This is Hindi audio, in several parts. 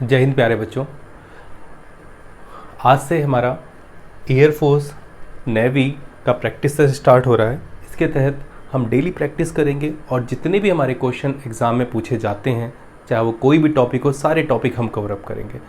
जय हिंद प्यारे बच्चों। आज से हमारा एयरफोर्स नेवी का प्रैक्टिस से स्टार्ट हो रहा है। इसके तहत हम डेली प्रैक्टिस करेंगे और जितने भी हमारे क्वेश्चन एग्ज़ाम में पूछे जाते हैं, चाहे वो कोई भी टॉपिक हो, सारे टॉपिक हम कवर अप करेंगे।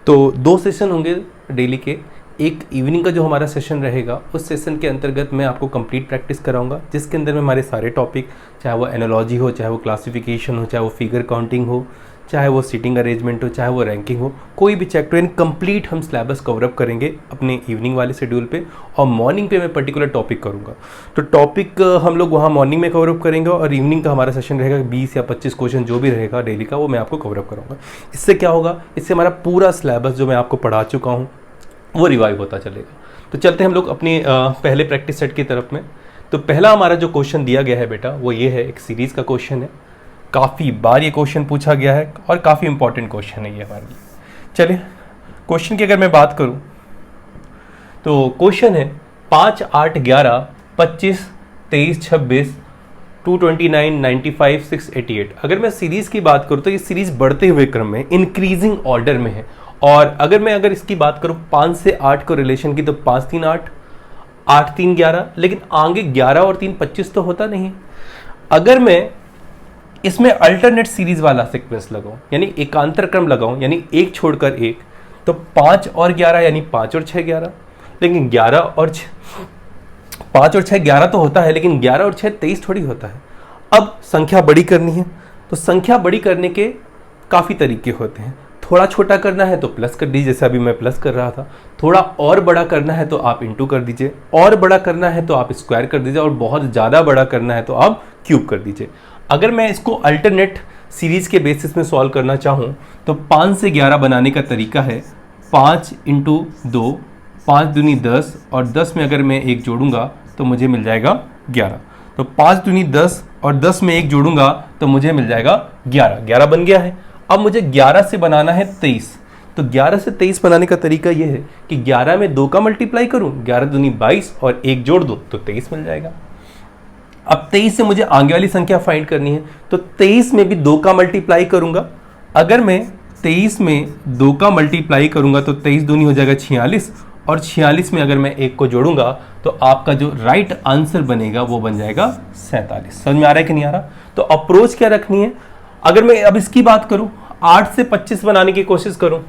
तो 2 सेशन होंगे डेली के। एक इवनिंग का जो हमारा सेशन रहेगा, उस सेशन के अंतर्गत मैं आपको कंप्लीट प्रैक्टिस कराऊंगा, जिसके अंदर में हमारे सारे टॉपिक, चाहे वो एनालॉजी हो, चाहे वो क्लासिफिकेशन हो, चाहे वो फिगर काउंटिंग हो, चाहे वो सीटिंग अरेंजमेंट हो, चाहे वो रैंकिंग हो, कोई भी चैप्टर इन कंप्लीट हम सिलेबस कवर अप करेंगे अपने इवनिंग वाले शेड्यूल पे। और मॉर्निंग पे मैं पर्टिकुलर टॉपिक करूँगा। तो टॉपिक हम लोग वहाँ मॉर्निंग में कवर अप करेंगे और इवनिंग का हमारा सेशन रहेगा 20 या 25 क्वेश्चन जो भी रहेगा डेली का, वो मैं आपको कवर अप कराऊंगा। इससे क्या होगा, इससे हमारा पूरा सिलेबस जो मैं आपको पढ़ा चुका हूँ वो रिवाइव होता चलेगा। तो चलते हैं हम लोग अपने पहले प्रैक्टिस सेट की तरफ में। तो पहला हमारा जो क्वेश्चन दिया गया है बेटा, वो ये है, एक सीरीज़ का क्वेश्चन है। काफ़ी बार ये क्वेश्चन पूछा गया है और काफ़ी इंपॉर्टेंट क्वेश्चन है ये हमारे लिए। चलिए क्वेश्चन की अगर मैं बात करूं तो क्वेश्चन है 5, 8, 11, 25, 23, 26, 229, 95, 688। अगर मैं सीरीज़ की बात करूं तो ये सीरीज़ बढ़ते हुए क्रम में, इंक्रीजिंग ऑर्डर में है। और अगर इसकी बात करूं 5 से 8 को रिलेशन की, तो 5, 3, 8, 8, 3, 11, लेकिन आगे 11 और 3, 25 तो होता नहीं। अगर मैं इसमें अल्टरनेट सीरीज वाला सीक्वेंस लगाऊं, यानी एकांतर क्रम लगाऊं, यानी एक छोड़कर एक, तो 5 और 11 यानी 5 और 6, 11। लेकिन 11 और 6, 5 और 6, 11 तो होता है, लेकिन 11 और 6, 23 थोड़ी होता है। अब संख्या बड़ी करनी है, तो संख्या बड़ी करने के काफ़ी तरीके होते हैं। थोड़ा छोटा करना है तो प्लस कर दीजिए, जैसे अभी मैं प्लस कर रहा था। थोड़ा और बड़ा करना है तो आप इंटू कर दीजिए, और बड़ा करना है तो आप स्क्वायर कर दीजिए, और बहुत ज़्यादा बड़ा करना है तो आप क्यूब कर दीजिए। अगर मैं इसको अल्टरनेट सीरीज के बेसिस में सॉल्व करना चाहूँ तो 5 से 11 बनाने का तरीका है 5 × 2, 5 दूनी 10, और 10 में अगर मैं 1 जोड़ूंगा तो मुझे मिल जाएगा 11। तो 5 दूनी 10 और 10 में 1 जोड़ूंगा तो मुझे मिल जाएगा 11। 11 बन गया है। अब मुझे 11 से बनाना है 23। तो 11 से 23 बनाने का तरीका यह है कि 11 में 2 का मल्टीप्लाई करूं, 11 दूनी 22 और 1 जोड़ दूं तो 23 मिल जाएगा। अब 23 से मुझे आगे वाली संख्या फाइंड करनी है, तो 23 में भी 2 का मल्टीप्लाई करूंगा। अगर मैं 23 में 2 का मल्टीप्लाई करूंगा तो 23 दूनी हो जाएगा 46, और 46 में अगर मैं 1 को जोड़ूंगा तो आपका जो राइट आंसर बनेगा वो बन जाएगा 47। समझ में आ रहा है कि नहीं आ रहा? तो अप्रोच क्या रखनी है? अगर मैं अब इसकी बात करूं, 8 से 25 बनाने की कोशिश करूं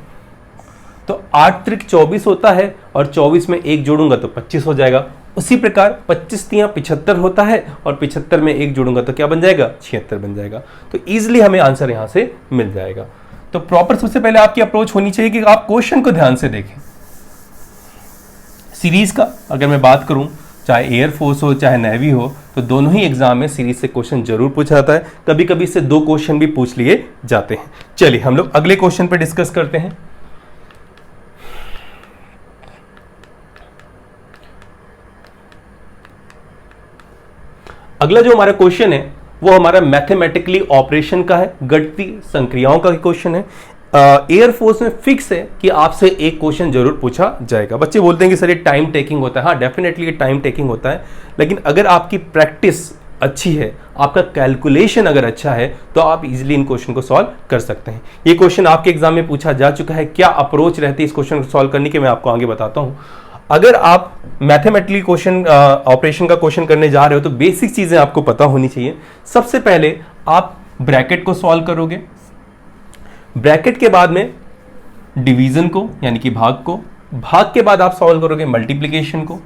तो 8 त्रिक 24 होता है, और 24 में 1 जोड़ूंगा तो 25 हो जाएगा। उसी प्रकार 25 तियां 75 होता है, और 75 में 1 जोड़ूंगा तो क्या बन जाएगा? 76 बन जाएगा। तो ईजिली हमें आंसर यहां से मिल जाएगा। तो प्रॉपर सबसे पहले आपकी अप्रोच होनी चाहिए कि आप क्वेश्चन को ध्यान से देखें। सीरीज का अगर मैं बात करूं, चाहे एयरफोर्स हो चाहे नेवी हो, तो दोनों ही एग्जाम में सीरीज से क्वेश्चन जरूर पूछा जाता है। कभी कभी इससे 2 क्वेश्चन भी पूछ लिए जाते हैं। चलिए हम लोग अगले क्वेश्चन पे डिस्कस करते हैं। अगला जो हमारा क्वेश्चन है वो हमारा मैथमेटिकली ऑपरेशन का है, गणितीय संक्रियाओं का क्वेश्चन है। एयरफोर्स में फिक्स है कि आपसे एक क्वेश्चन जरूर पूछा जाएगा। बच्चे बोलते हैं कि सर ये टाइम टेकिंग होता है। हाँ, डेफिनेटली ये टाइम टेकिंग होता है, लेकिन अगर आपकी प्रैक्टिस अच्छी है, आपका कैलकुलेशन अगर अच्छा है, तो आप इजीली इन क्वेश्चन को सॉल्व कर सकते हैं। ये क्वेश्चन आपके एग्जाम में पूछा जा चुका है। क्या अप्रोच रहती है इस क्वेश्चन को सॉल्व करने की, मैं आपको आगे बताता हूँ। अगर आप मैथमेटिकली क्वेश्चन ऑपरेशन का क्वेश्चन करने जा रहे हो तो बेसिक चीजें आपको पता होनी चाहिए। सबसे पहले आप ब्रैकेट को सॉल्व करोगे, ब्रैकेट के बाद में डिवीजन को यानी कि भाग को, भाग के बाद आप सॉल्व करोगे मल्टीप्लिकेशन को,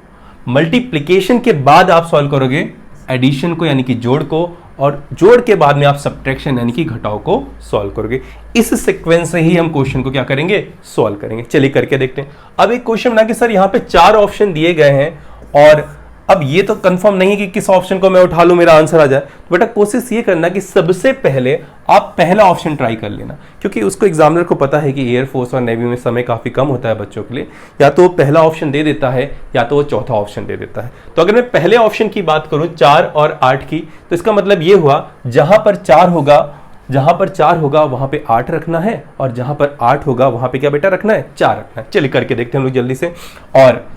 मल्टीप्लिकेशन के बाद आप सॉल्व करोगे एडिशन को यानी कि जोड़ को, और जोड़ के बाद में आप सब्ट्रैक्शन यानी कि घटाव को सॉल्व करोगे। इस सीक्वेंस से ही हम क्वेश्चन को क्या करेंगे? सॉल्व करेंगे। चलिए करके देखते हैं। अब एक क्वेश्चन बना कि सर यहाँ पे 4 ऑप्शन दिए गए हैं और अब ये तो कंफर्म नहीं है कि किस ऑप्शन को मैं उठा लूं मेरा आंसर आ जाए। तो बेटा कोशिश ये करना कि सबसे पहले आप पहला ऑप्शन ट्राई कर लेना, क्योंकि उसको एग्जामिनर को पता है कि एयरफोर्स और नेवी में समय काफी कम होता है बच्चों के लिए। या तो वो पहला ऑप्शन दे देता है या तो वो चौथा ऑप्शन दे देता है। तो अगर मैं पहले ऑप्शन की बात करूं 4 और 8 की, तो इसका मतलब ये हुआ जहां पर 4 होगा वहां पे 8 रखना है, और जहां पर 8 होगा वहां पे क्या बेटा रखना है? 4 रखना है। चलिए करके देखते हैं हम लोग जल्दी से। और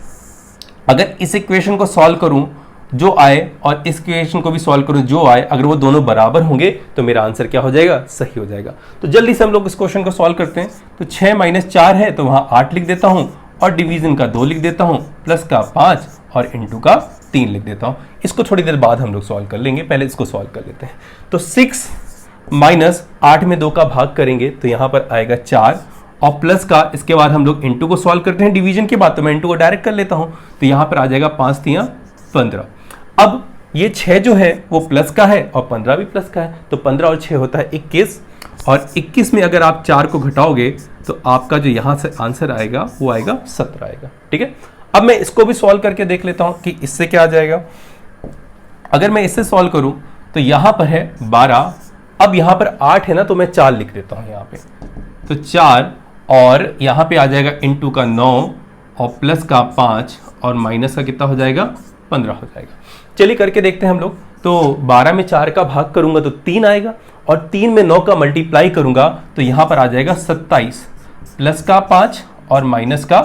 अगर इस इक्वेशन को सॉल्व करूं जो आए और इस क्वेश्चन को भी सॉल्व करूं जो आए, अगर वो दोनों बराबर होंगे तो मेरा आंसर क्या हो जाएगा, सही हो जाएगा। तो जल्दी से हम लोग इस क्वेश्चन को सॉल्व करते हैं। तो 6 - 4 है तो वहां 8 लिख देता हूं और डिवीजन का 2 लिख देता हूं, प्लस का 5 और इंटू का 3 लिख देता हूं। इसको थोड़ी देर बाद हम लोग सॉल्व कर लेंगे, पहले इसको सॉल्व कर लेते हैं। तो 6 - 8 में 2 का भाग करेंगे तो यहां पर आएगा 4 और प्लस का, इसके बाद हम लोग इंटू को सॉल्व करते हैं डिवीजन के बाद, तो मैं इंटू को डायरेक्ट कर लेता हूं। तो यहां पर आ जाएगा 5 × 3 = 15। अब ये 6 जो है वो प्लस का है और 15 भी प्लस का है, तो 15 और 6 होता है 21, और 21 में अगर आप 4 को घटाओगे तो आपका जो यहां से आंसर आएगा वो आएगा 17 आएगा। ठीक है, अब मैं इसको भी सॉल्व करके देख लेता हूं कि इससे क्या आ जाएगा। अगर मैं इससे सॉल्व करूं तो यहां पर है 12, अब यहां पर 8 है ना, तो मैं 4 लिख देता हूं यहां पे, तो 4 और यहां पे आ जाएगा इंटू का 9 और प्लस का 5 और माइनस का कितना हो जाएगा, 15 हो जाएगा। चलिए करके देखते हैं हम लोग। तो 12 में 4 का भाग करूंगा तो 3 आएगा, और 3 में 9 का मल्टीप्लाई करूंगा तो यहां पर आ जाएगा 27, प्लस का 5 और माइनस का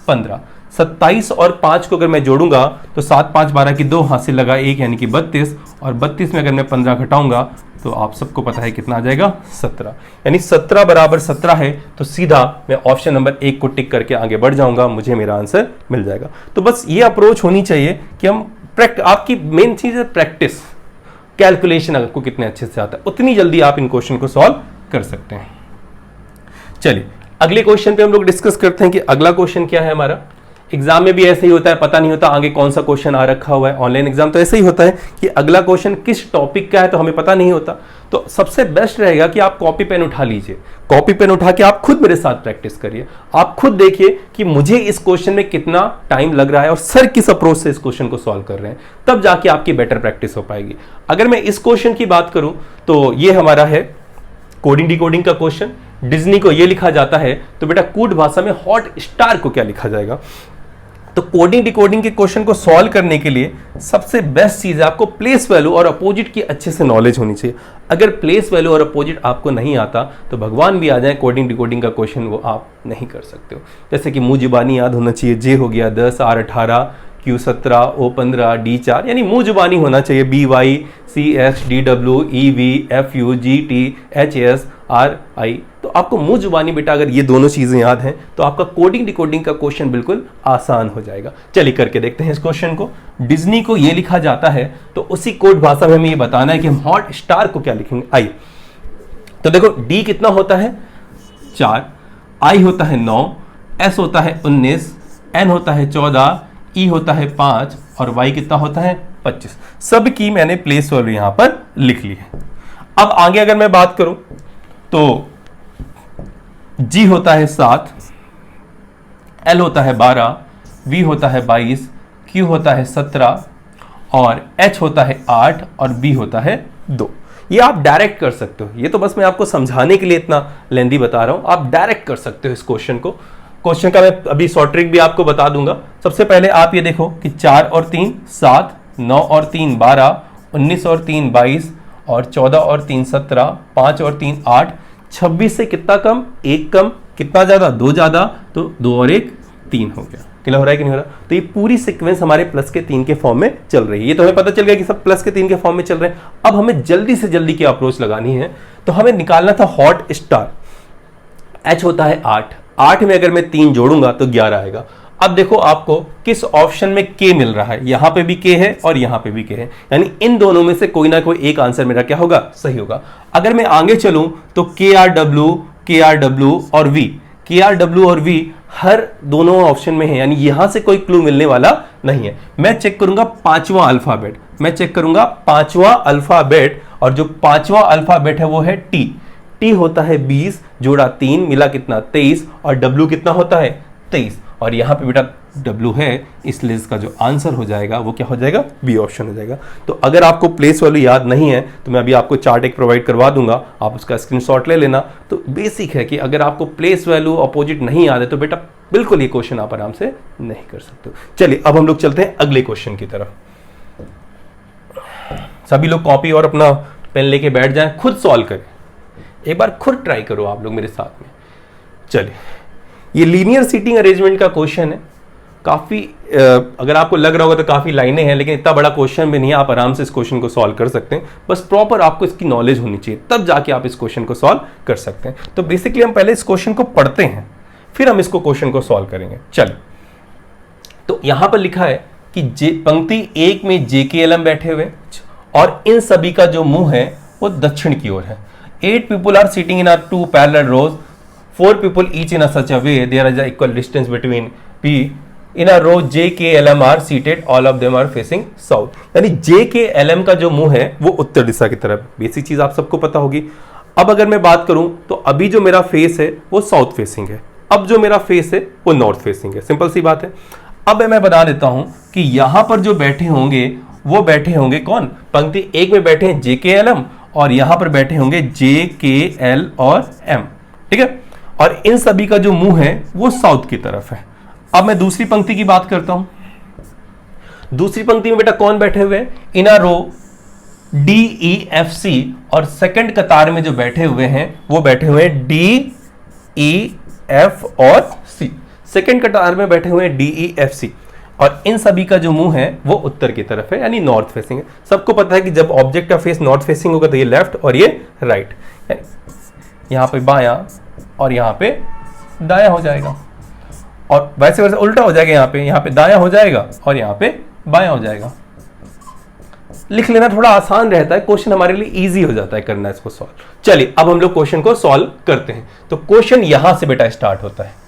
15। 27 और 5 को अगर मैं जोड़ूंगा तो 7 5 12 की 2 हासिल लगा 1 यानी कि 32, और 32 में अगर मैं 15 घटाऊंगा तो आप सबको पता है कितना आ जाएगा, 17। यानी 17 बराबर 17 है, तो सीधा मैं ऑप्शन नंबर 1 को टिक करके आगे बढ़ जाऊंगा, मुझे मेरा आंसर मिल जाएगा। तो बस ये अप्रोच होनी चाहिए कि हम आपकी मेन चीज है प्रैक्टिस, कैलकुलेशन आपको कितने अच्छे से आता है उतनी जल्दी आप इन क्वेश्चन को सॉल्व कर सकते हैं। चलिए अगले क्वेश्चन पे हम लोग डिस्कस करते हैं कि अगला क्वेश्चन क्या है हमारा। एग्जाम में भी ऐसे ही होता है, पता नहीं होता आगे कौन सा क्वेश्चन आ रखा हुआ है। ऑनलाइन एग्जाम तो ऐसे ही होता है कि अगला क्वेश्चन किस टॉपिक का है तो हमें पता नहीं होता। तो सबसे बेस्ट रहेगा कि आप कॉपी पेन उठा लीजिए, कॉपी पेन उठा के आप खुद मेरे साथ प्रैक्टिस करिए। आप खुद देखिए कि मुझे इस क्वेश्चन में कितना टाइम लग रहा है और सर किस अप्रोच से इस क्वेश्चन को सॉल्व कर रहे हैं, तब जाके आपकी बेटर प्रैक्टिस हो पाएगी। अगर मैं इस क्वेश्चन की बात करूं तो ये हमारा है कोडिंग डिकोडिंग का क्वेश्चन। डिज्नी को ये लिखा जाता है, तो बेटा कूट भाषा में हॉट स्टार को क्या लिखा जाएगा। तो कोडिंग डिकोडिंग के क्वेश्चन को सॉल्व करने के लिए सबसे बेस्ट चीज है आपको प्लेस वैल्यू और अपोजिट की अच्छे से नॉलेज होनी चाहिए। अगर प्लेस वैल्यू और अपोजिट आपको नहीं आता तो भगवान भी आ जाए, कोडिंग डिकोडिंग का क्वेश्चन वो आप नहीं कर सकते हो। जैसे कि मुंह जुबानी याद होना चाहिए, जे हो गया 10, R 18, Q 17, O 15, D 4, यानी मुंह जुबानी होना चाहिए। BY CS DW EV FU GT HS RI, तो आपको मुंह जुबानी बेटा अगर ये दोनों चीजें याद हैं तो आपका कोडिंग डिकोडिंग का क्वेश्चन बिल्कुल आसान हो जाएगा। चलिए करके देखते हैं इस क्वेश्चन को। डिज्नी को ये लिखा जाता है, तो उसी कोड भाषा में हमें ये बताना है कि हम हॉट स्टार को क्या लिखेंगे। आई, तो देखो D कितना होता है 4, I होता है 9, S होता है 19, N होता है 14, E होता है 5 और Y कितना होता है 25। सब की मैंने प्लेस वैल्यू यहां पर लिख ली है। अब आगे अगर मैं बात करूं तो G होता है 7, L होता है 12, V होता है 22, Q होता है 17 और H होता है 8 और B होता है 2। ये आप डायरेक्ट कर सकते हो, ये तो बस मैं आपको समझाने के लिए इतना लेंदी बता रहा हूं। आप डायरेक्ट कर सकते हो इस क्वेश्चन को। क्वेश्चन का मैं अभी शॉर्ट ट्रिक भी आपको बता दूंगा। सबसे पहले आप ये देखो कि 4 और 3 7, 9 और 3 12, 19 और 3 22 और 14 और 3 17, 5 और 3 8, 26 से कितना कम, 1 कम, कितना ज्यादा, 2 ज्यादा, तो 2 और 1 3 हो गया। क्लियर हो रहा है कि नहीं हो रहा। तो ये पूरी सीक्वेंस हमारे प्लस के 3 के फॉर्म में चल रही है। ये तो हमें पता चल गया कि सब प्लस के 3 के फॉर्म में चल रहे हैं। अब हमें जल्दी से जल्दी की अप्रोच लगानी है, तो हमें निकालना था हॉट स्टार। H होता है 8, 8 में अगर मैं 3 जोड़ूंगा तो 11 आएगा। अब देखो आपको किस ऑप्शन में K मिल रहा है, यहां पे भी K है और यहां पे भी K है, यानी इन दोनों में से कोई ना कोई एक आंसर मेरा क्या होगा, सही होगा। अगर मैं आगे चलूं तो KRW और V, KRW और V हर दोनों ऑप्शन में है, यानी यहां से कोई क्लू मिलने वाला नहीं है। मैं चेक करूंगा पांचवा अल्फाबेट, मैं चेक करूंगा पांचवा अल्फाबेट, और जो पांचवा अल्फाबेट है वो है T। T होता है 20 जोड़ा 3 मिला कितना 23, और W कितना होता है 23, और यहां पे बेटा W है, इसलिए इसका जो आंसर हो जाएगा वो क्या हो जाएगा, बी ऑप्शन हो जाएगा। तो अगर आपको प्लेस वैल्यू याद नहीं है तो मैं अभी आपको चार्ट एक प्रोवाइड करवा दूंगा, आप उसका स्क्रीनशॉट ले लेना। तो बेसिक है कि अगर आपको प्लेस वैल्यू अपोजिट नहीं याद है तो बेटा बिल्कुल ये क्वेश्चन आप आराम से नहीं कर सकते। चलिए अब हम लोग चलते हैं अगले क्वेश्चन की तरफ। सभी लोग कॉपी और अपना पेन लेके बैठ जाएं, खुद सॉल्व करें, एक बार खुद ट्राई करो आप लोग मेरे साथ में। चलिए, ये लीनियर सीटिंग अरेंजमेंट का क्वेश्चन है। काफ़ी अगर आपको लग रहा होगा तो काफ़ी लाइनें हैं, लेकिन इतना बड़ा क्वेश्चन भी नहीं है, आप आराम से इस क्वेश्चन को सॉल्व कर सकते हैं। बस प्रॉपर आपको इसकी नॉलेज होनी चाहिए, तब जाके आप इस क्वेश्चन को सॉल्व कर सकते हैं। तो बेसिकली हम पहले इस क्वेश्चन को पढ़ते हैं, फिर हम इसको क्वेश्चन को सॉल्व करेंगे। चलिए, तो यहां पर लिखा है कि पंक्ति 1 में JKLM बैठे हुए और इन सभी का जो मुंह है वो दक्षिण की ओर है। 8 people are sitting in a 2 parallel rows, 4 people each in a such a way there is a equal distance between P. In a row JKLM are seated, all of them are facing south. यानी JKLM का जो मुंह है वो उत्तर दिशा की तरफ। बेसिक चीज आप सबको पता होगी। अब अगर मैं बात करूं तो अभी जो मेरा फेस है वो साउथ फेसिंग है, अब जो मेरा फेस है वो नॉर्थ फेसिंग है। सिंपल सी बात है। अब मैं बता देता हूं कि यहां पर जो बैठे होंगे वो बैठे होंगे कौन, पंक्ति 1 में बैठे हैं JKLM और यहां पर बैठे होंगे JKL और M, ठीक है। और इन सभी का जो मुंह है वो साउथ की तरफ है। अब मैं दूसरी पंक्ति की बात करता हूं। दूसरी पंक्ति में बेटा कौन बैठे हुए हैं, इन अ रो DEFC, और सेकंड कतार में जो बैठे हुए हैं वो बैठे हुए हैं DEF और C। सेकंड कतार में बैठे हुए हैं DEFC और इन सभी का जो मुंह है वो उत्तर की तरफ है, यानी नॉर्थ फेसिंग है। सबको पता है कि जब ऑब्जेक्ट का फेस नॉर्थ फेसिंग होगा तो ये लेफ्ट और ये राइट, यहां पे बायां और यहां पे दायां हो जाएगा, और वैसे वैसे उल्टा हो जाएगा, यहां पे दायां हो जाएगा और यहां पे बायां हो जाएगा। लिख लेना थोड़ा आसान रहता है, क्वेश्चन हमारे लिए इजी हो जाता है करना इसको सॉल्व। चलिए अब हम लोग क्वेश्चन को सॉल्व करते हैं। तो क्वेश्चन यहां से बेटा स्टार्ट होता है।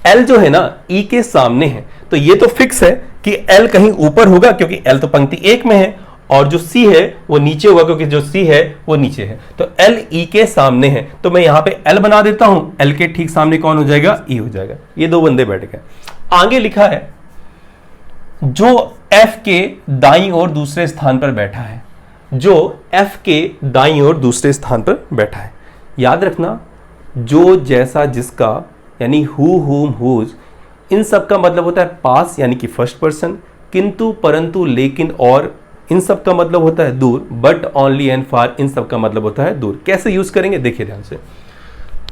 L जो है ना E के सामने है, तो ये तो फिक्स है कि L कहीं ऊपर होगा क्योंकि L तो पंक्ति 1 में है, और जो C है वो नीचे होगा क्योंकि जो C है वो नीचे है। तो L E के सामने है, तो मैं यहां पे L बना देता हूं। L के ठीक सामने कौन हो जाएगा, E हो जाएगा। ये दो बंदे बैठ गए। आगे लिखा है जो F के दाईं ओर दूसरे स्थान पर बैठा है, जो F के दाईं ओर दूसरे स्थान पर बैठा है। याद रखना, जो जैसा जिसका यानी हु हुम हुज, इन सब का मतलब होता है पास यानी कि फर्स्ट पर्सन, किंतु परंतु लेकिन और इन सब का मतलब होता है दूर, बट ओनली एंड फार इन सब का मतलब होता है दूर। कैसे यूज करेंगे देखिए ध्यान से।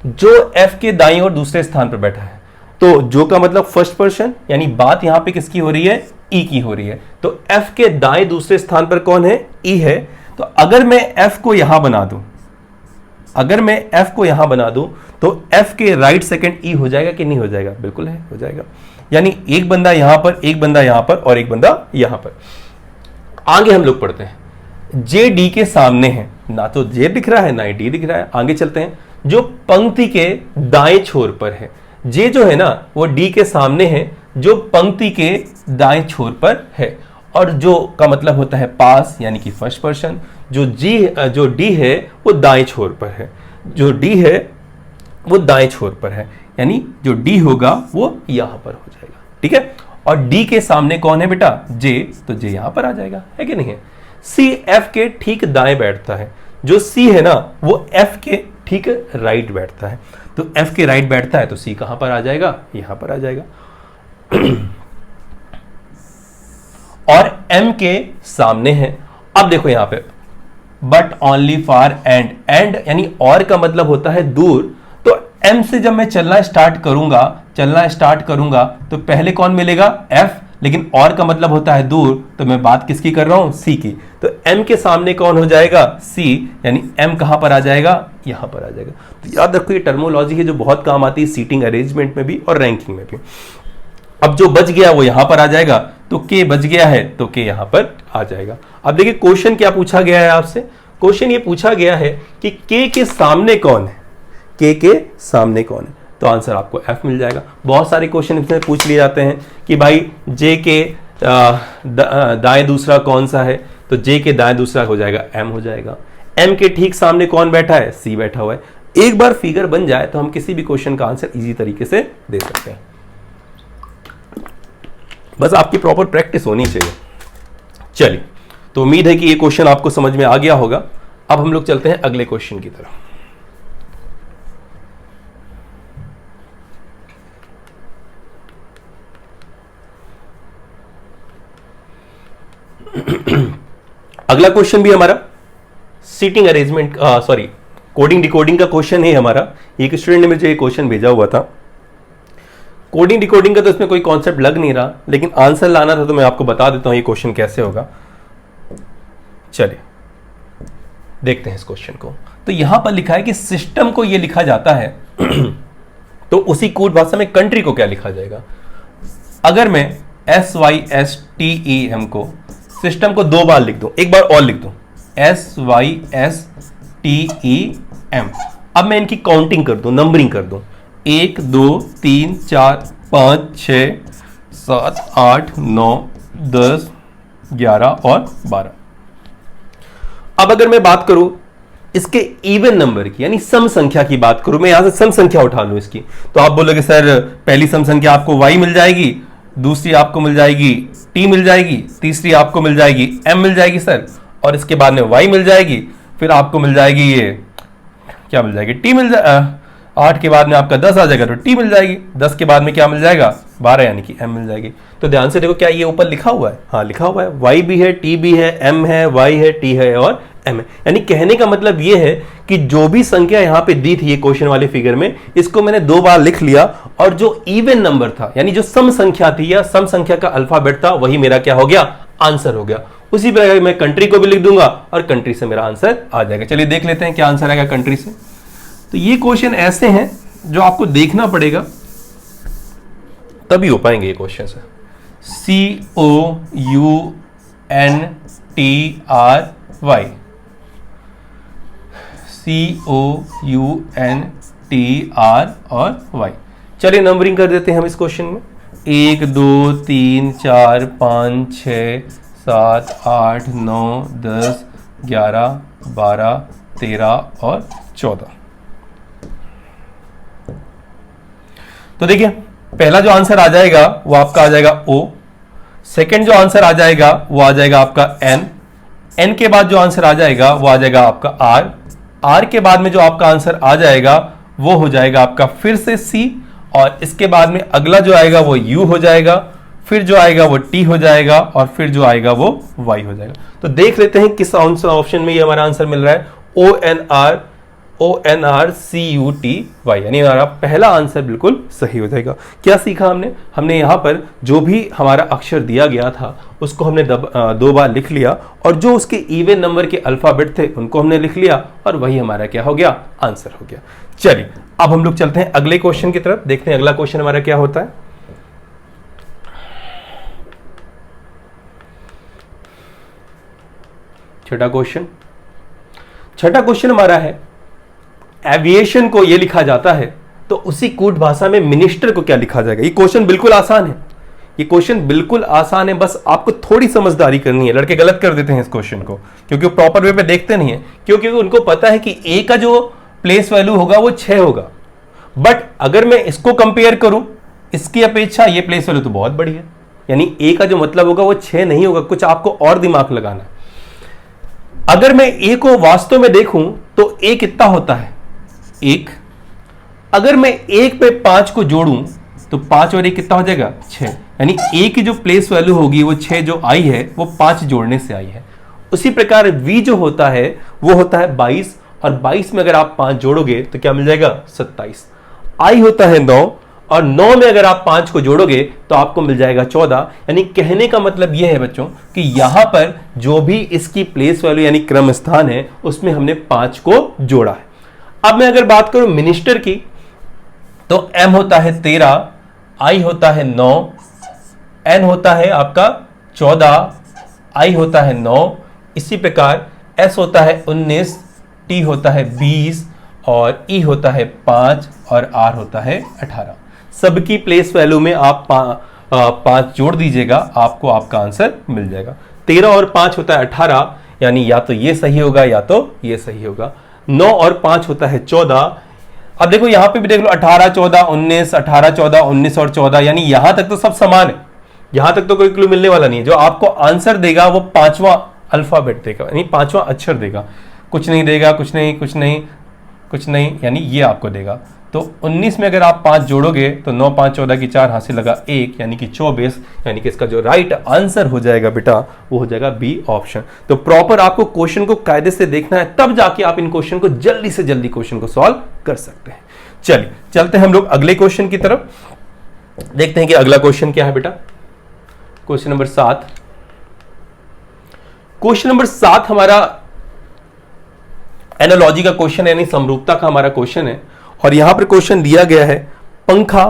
जो F के दाईं ओर दूसरे स्थान पर बैठा है, तो जो का मतलब फर्स्ट पर्सन, यानी बात यहां पे किसकी हो रही है, E की हो रही है। तो F के दाएं दूसरे स्थान पर कौन है, E है। तो अगर मैं F को यहां बना दूं, अगर मैं F को यहां बना दूं तो F के राइट सेकंड E हो जाएगा कि नहीं हो जाएगा, बिल्कुल है, हो जाएगा। यानी एक बंदा यहां पर, एक बंदा यहां पर और एक बंदा यहां पर। आगे हम लोग पढ़ते हैं। J D के सामने है, ना तो J दिख रहा है ना ही D दिख रहा है। आगे चलते हैं। जो पंक्ति के दाएं छोर पर है, J जो है ना वो D के सामने है, जो पंक्ति के दाएं छोर पर है, और जो का मतलब होता है पास यानी कि फर्स्ट पर्सन। जो D है वो दाएं छोर पर है, जो D है वो दाएं छोर पर है, यानी जो D होगा वो यहां पर हो जाएगा, ठीक है। और D के सामने कौन है बेटा, J, तो J यहां पर आ जाएगा, है कि नहीं है। C F के ठीक दाएं बैठता है, जो C है ना वो F के ठीक राइट बैठता है। तो F के राइट बैठता है तो C कहां पर आ जाएगा, यहां पर आ जाएगा। और M के सामने है। अब देखो यहां पे बट ओनली फॉर एंड यानी और का मतलब होता है दूर। तो M से जब मैं चलना स्टार्ट करूंगा तो पहले कौन मिलेगा, F, लेकिन और का मतलब होता है दूर, तो मैं बात किसकी कर रहा हूं, C की। तो M के सामने कौन हो जाएगा, C, यानी M कहां पर आ जाएगा, यहां पर आ जाएगा। तो याद रखो ये टर्मोलॉजी है जो बहुत काम आती है सीटिंग अरेंजमेंट में भी और रैंकिंग में भी। अब जो बच गया वो यहां पर आ जाएगा, तो K बच गया है तो K यहां पर आ जाएगा। अब देखिए क्वेश्चन क्या पूछा गया है आपसे। क्वेश्चन ये पूछा गया है कि K के सामने कौन है, K के सामने कौन है, तो आंसर आपको F मिल जाएगा। बहुत सारे क्वेश्चन इसमें पूछ लिए जाते हैं कि भाई J के दाएं दूसरा कौन सा है, तो J के दाएं दूसरा हो जाएगा M हो जाएगा। M के ठीक सामने कौन बैठा है, C बैठा हुआ है। एक बार फिगर बन जाए तो हम किसी भी क्वेश्चन का आंसर इजी तरीके से दे सकते हैं, बस आपकी प्रॉपर प्रैक्टिस होनी चाहिए। चलिए, तो उम्मीद है कि ये क्वेश्चन आपको समझ में आ गया होगा। अब हम लोग चलते हैं अगले क्वेश्चन की तरफ। अगला क्वेश्चन भी हमारा seating arrangement, sorry coding decoding का क्वेश्चन है हमारा। एक स्टूडेंट ने मुझे ये क्वेश्चन भेजा हुआ था। कोडिंग डिकोडिंग का तो इसमें कोई कॉन्सेप्ट लग नहीं रहा, लेकिन आंसर लाना था तो मैं आपको बता देता हूं ये क्वेश्चन कैसे होगा। चलिए देखते हैं इस क्वेश्चन को। तो यहां पर लिखा है कि सिस्टम को ये लिखा जाता है तो उसी कोड भाषा में कंट्री को क्या लिखा जाएगा। अगर मैं SYSTEM को सिस्टम को 2 बार लिख दूं, एक बार और लिख दूं SYSTEM, अब मैं इनकी काउंटिंग कर दूं, नंबरिंग कर दूं 1 2 3 4 5 6 7 8 9 10 11 और 12। अब अगर मैं बात करूं इसके इवन नंबर की यानी सम संख्या की बात करूं, मैं यहां से सम संख्या उठा लूं इसकी, तो आप बोलोगे सर पहली सम संख्या आपको y मिल जाएगी, दूसरी आपको मिल जाएगी t मिल जाएगी, तीसरी आपको मिल जाएगी m मिल जाएगी सर, और इसके बाद में y मिल जाएगी, फिर आपको मिल जाएगी ये क्या मिल जाएगी t मिल जाएगी, 8 के बाद में आपका 10 आ जाएगा तो t मिल जाएगी, 10 के बाद में क्या मिल जाएगा 12 यानी कि m मिल जाएगी। तो ध्यान से देखो क्या ये ऊपर लिखा हुआ है, हाँ लिखा हुआ है, y भी है, t भी है, m है, y है, t है और m है। यानी कहने का मतलब ये है कि जो भी संख्या यहां पे दी थी ये क्वेश्चन वाले फिगर में, इसको मैंने 2 बार लिख लिया, और जो इवन नंबर था यानी जो सम संख्या थी या सम संख्या का अल्फाबेट था वही मेरा क्या हो गया, आंसर हो गया। उसी प्रकार मैं कंट्री को भी लिख दूंगा और कंट्री से मेरा आंसर आ जाएगा। चलिए देख लेते हैं क्या आंसर आएगा कंट्री से। तो ये क्वेश्चन ऐसे हैं जो आपको देखना पड़ेगा तभी हो पाएंगे ये क्वेश्चन है। COUNTRY, COUNTR और Y। चलिए नंबरिंग कर देते हैं हम इस क्वेश्चन में, 1 2 3 4 5 6 7 8 9 10 11 12 13 और 14। तो देखिए पहला जो आंसर आ जाएगा वो आपका आ जाएगा O, सेकंड जो आंसर आ जाएगा वो आ जाएगा आपका N, N के बाद जो आंसर आ जाएगा वो आ जाएगा आपका R, R के बाद में जो आपका आंसर आ जाएगा वो हो जाएगा आपका फिर से C, और इसके बाद में अगला जो आएगा वो U हो जाएगा, फिर जो आएगा वो T हो जाएगा और फिर जो आएगा वो Y हो जाएगा। तो देख लेते हैं किस ऑप्शन में ये हमारा आंसर मिल रहा है, ONRCUTY, यानी हमारा पहला आंसर बिल्कुल सही हो जाएगा। क्या सीखा हमने यहाँ पर जो भी हमारा अक्षर दिया गया था उसको हमने 2 बार लिख लिया, और जो उसके इवन नंबर के अल्फाबेट थे उनको हमने लिख लिया, और वही हमारा क्या हो गया, आंसर हो गया। चलिए अब हम लोग चलते हैं अगले क्वेश्चन की तरफ, देखते हैं अगला क्वेश्चन हमारा क्या होता है। छठा क्वेश्चन हमारा है, एविएशन को ये लिखा जाता है तो उसी कूट भाषा में मिनिस्टर को क्या लिखा जाएगा। ये क्वेश्चन बिल्कुल आसान है, ये क्वेश्चन बिल्कुल आसान है, बस आपको थोड़ी समझदारी करनी है। लड़के गलत कर देते हैं इस क्वेश्चन को क्योंकि वो प्रॉपर वे पे देखते नहीं है, क्योंकि उनको पता है कि ए का जो प्लेस वैल्यू होगा वो 6 होगा, बट अगर मैं इसको कंपेयर करूं इसकी अपेक्षा ये प्लेस वैल्यू तो बहुत बड़ी है, यानी ए का जो मतलब होगा वो 6 नहीं होगा, कुछ आपको और दिमाग लगाना है। अगर मैं ए को वास्तव में देखूं तो ए कितना होता है, 1। अगर मैं 1 पे 5 को जोड़ूं तो 5 और 1 कितना हो जाएगा, 6। यानी ए की जो प्लेस वैल्यू होगी वो 6 जो आई है वो 5 जोड़ने से आई है। उसी प्रकार वी जो होता है वो होता है 22, और 22 में अगर आप 5 जोड़ोगे तो क्या मिल जाएगा, 27। आई होता है 9, और 9 में अगर आप 5 को जोड़ोगे तो आपको मिल जाएगा 14। यानी कहने का मतलब यह है बच्चों कि यहां पर जो भी इसकी प्लेस वैल्यू यानी क्रम स्थान है उसमें हमने 5 को जोड़ा है। अब मैं अगर बात करूं मिनिस्टर की तो M होता है 13, I होता है 9, N होता है आपका 14, I होता है 9, इसी प्रकार S होता है 19, T होता है 20 और E होता है 5 और R होता है 18। सबकी प्लेस वैल्यू में आप 5 जोड़ दीजिएगा, आपको आपका आंसर मिल जाएगा। 13 और 5 होता है 18, यानी या तो ये सही होगा या तो ये सही होगा। 9 और 5 होता है 14। अब देखो यहां पे भी देख लो 18 14 19, 18 14 19 और 14, यानी यहां तक तो सब समान है, यहां तक तो कोई क्लू मिलने वाला नहीं है। जो आपको आंसर देगा वो 5वां अल्फाबेट देगा, यानी 5वां अक्षर देगा, कुछ नहीं देगा, कुछ नहीं कुछ नहीं कुछ नहीं, यानी ये आपको देगा। तो 19 में अगर आप 5 जोड़ोगे तो 9 5 14 की 4 हासिल लगा 1, यानी कि 24, यानी कि इसका जो राइट आंसर हो जाएगा बेटा वो हो जाएगा बी ऑप्शन। तो प्रॉपर आपको क्वेश्चन को कायदे से देखना है, तब जाके आप इन क्वेश्चन को जल्दी से जल्दी क्वेश्चन को सॉल्व कर सकते हैं। चलिए चलते हैं हम लोग अगले क्वेश्चन की तरफ। देखते हैं कि अगला क्वेश्चन क्या है बेटा। Question number 7। क्वेश्चन नंबर 7 हमारा एनालॉजी का क्वेश्चन है, यानी समरूपता का हमारा क्वेश्चन है। और यहां पर क्वेश्चन दिया गया है पंखा,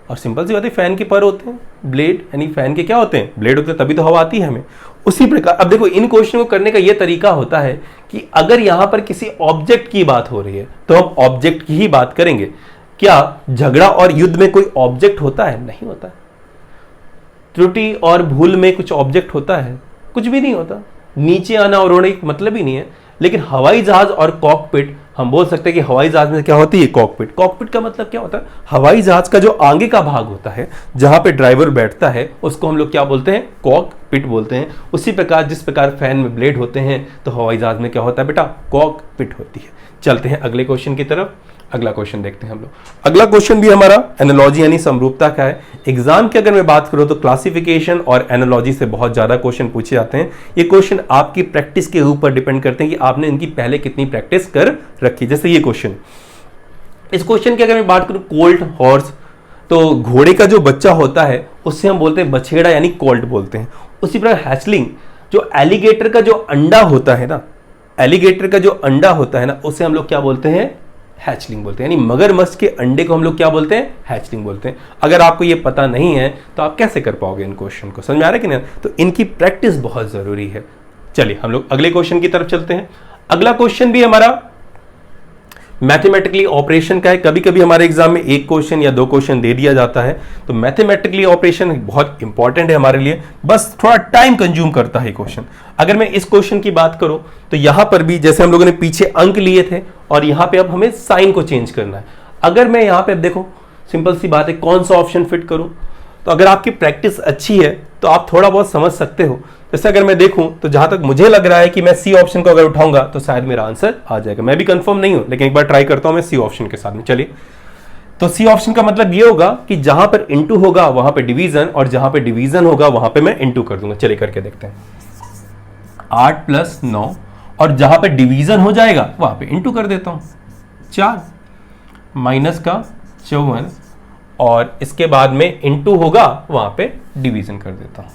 और सिंपल सी बात है फैन के पर होते हैं ब्लेड, यानी फैन के क्या होते हैं, ब्लेड होते हैं, तभी तो हवा आती है हमें। उसी प्रकार अब देखो इन क्वेश्चन को करने का यह तरीका होता है कि अगर यहां पर किसी ऑब्जेक्ट की बात हो रही है तो हम ऑब्जेक्ट की ही बात करेंगे। क्या झगड़ा और युद्ध में कोई ऑब्जेक्ट होता है? नहीं होता। त्रुटि और भूल में कुछ ऑब्जेक्ट होता है? कुछ भी नहीं होता। नीचे आना और रोने का मतलब ही नहीं है। लेकिन हवाई जहाज और कॉकपिट, हम बोल सकते हैं कि हवाई जहाज में क्या होती है, कॉकपिट। कॉकपिट का मतलब क्या होता है? हवाई जहाज का जो आगे का भाग होता है जहां पे ड्राइवर बैठता है उसको हम लोग क्या बोलते हैं, कॉकपिट बोलते हैं। उसी प्रकार जिस प्रकार फैन में ब्लेड होते हैं तो हवाई जहाज में क्या होता है बेटा, कॉकपिट होती है। चलते हैं अगले क्वेश्चन की तरफ। अगला क्वेश्चन देखते हैं हम लोग। अगला क्वेश्चन भी हमारा एनालॉजी यानी समरूपता का है। एग्जाम की अगर मैं बात करूं तो क्लासिफिकेशन और एनालॉजी से बहुत ज्यादा क्वेश्चन पूछे जाते हैं। ये क्वेश्चन आपकी प्रैक्टिस के ऊपर डिपेंड करते हैं कि आपने इनकी पहले कितनी प्रैक्टिस कर रखी। जैसे ये क्वेश्चन, इस क्वेश्चन की अगर मैं बात करूं, कोल्ट हॉर्स, तो घोड़े का जो बच्चा होता है उससे हम बोलते हैं बछेड़ा यानी कोल्ट बोलते हैं। उसी प्रकार हैचलिंग, जो एलिगेटर का जो अंडा होता है ना, एलिगेटर का जो अंडा होता है ना, उसे हम लोग क्या बोलते हैं, हैचलिंग बोलते हैं। यानी मगरमच्छ के अंडे को हम लोग क्या बोलते हैं, हैचलिंग बोलते हैं। अगर आपको ये पता नहीं है तो आप कैसे कर पाओगे इन क्वेश्चन को, समझ में आ रहा है कि नहीं? तो इनकी प्रैक्टिस बहुत जरूरी है। चलिए हम लोग अगले क्वेश्चन की तरफ चलते हैं। अगला क्वेश्चन भी हमारा मैथमेटिकली ऑपरेशन का है। कभी कभी हमारे एग्जाम में एक क्वेश्चन या दो क्वेश्चन दे दिया जाता है, तो मैथमेटिकली ऑपरेशन बहुत इंपॉर्टेंट है हमारे लिए, बस थोड़ा टाइम कंज्यूम करता है क्वेश्चन। अगर मैं इस क्वेश्चन की बात करूं तो यहां पर भी जैसे हम लोगों ने पीछे अंक लिए थे और यहां पे अब हमें साइन को चेंज करना है। अगर मैं यहां पे अब देखो सिंपल सी बात है, कौन सा ऑप्शन फिट करूं, तो अगर आपकी प्रैक्टिस अच्छी है तो आप थोड़ा बहुत समझ सकते हो। जैसे अगर मैं देखूं तो जहां तक मुझे लग रहा है कि मैं सी ऑप्शन को अगर उठाऊंगा तो शायद मेरा आंसर आ जाएगा। मैं भी कंफर्म नहीं हूं, लेकिन एक बार ट्राई करता हूं मैं सी ऑप्शन के साथ में। चलिए, तो सी ऑप्शन का मतलब ये होगा कि जहां पर इंटू होगा वहां पे डिवीजन, और जहां पे डिवीजन होगा वहां पे मैं इंटू कर दूंगा। चलिए करके देखते हैं। 8 + 9, और जहां पे डिवीजन हो जाएगा वहां पे इंटू कर देता हूं। 4 माइनस का 54, और इसके बाद में इंटू होगा वहां पे डिवीजन कर देता हूं।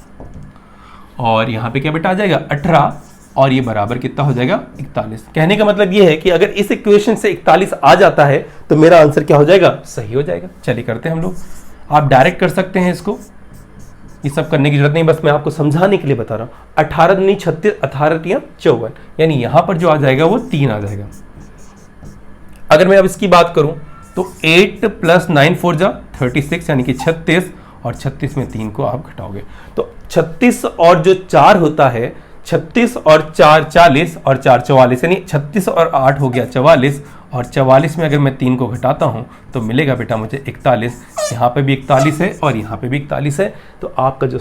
और यहां पे क्या बेटा आ जाएगा 18, और ये बराबर कितना हो जाएगा 41। कहने का मतलब ये है कि अगर इस इक्वेशन से 41 आ जाता है तो मेरा आंसर क्या हो जाएगा, सही हो जाएगा। चलिए करते हैं हम लोग। आप डायरेक्ट कर सकते हैं इसको, ये सब करने की जरूरत नहीं, बस मैं आपको समझाने के लिए बता रहा हूं। 18 दूनी 36, 18 × 54, यानी यहां पर जो आ जाएगा वो 3 आ जाएगा। अगर मैं अब इसकी बात करूं तो 8 + 9 4 = 36, यानी कि 36, और 36 में 3 को आप घटाओगे तो 36 और जो 4 होता है, 36 और 4 40, और 4 44, यानी 36 और 8 हो गया 44, और 44 में अगर मैं 3 को घटाता हूं तो मिलेगा बेटा मुझे 41। यहाँ पे भी 41 है और यहाँ पे भी 41 है, तो आपका जो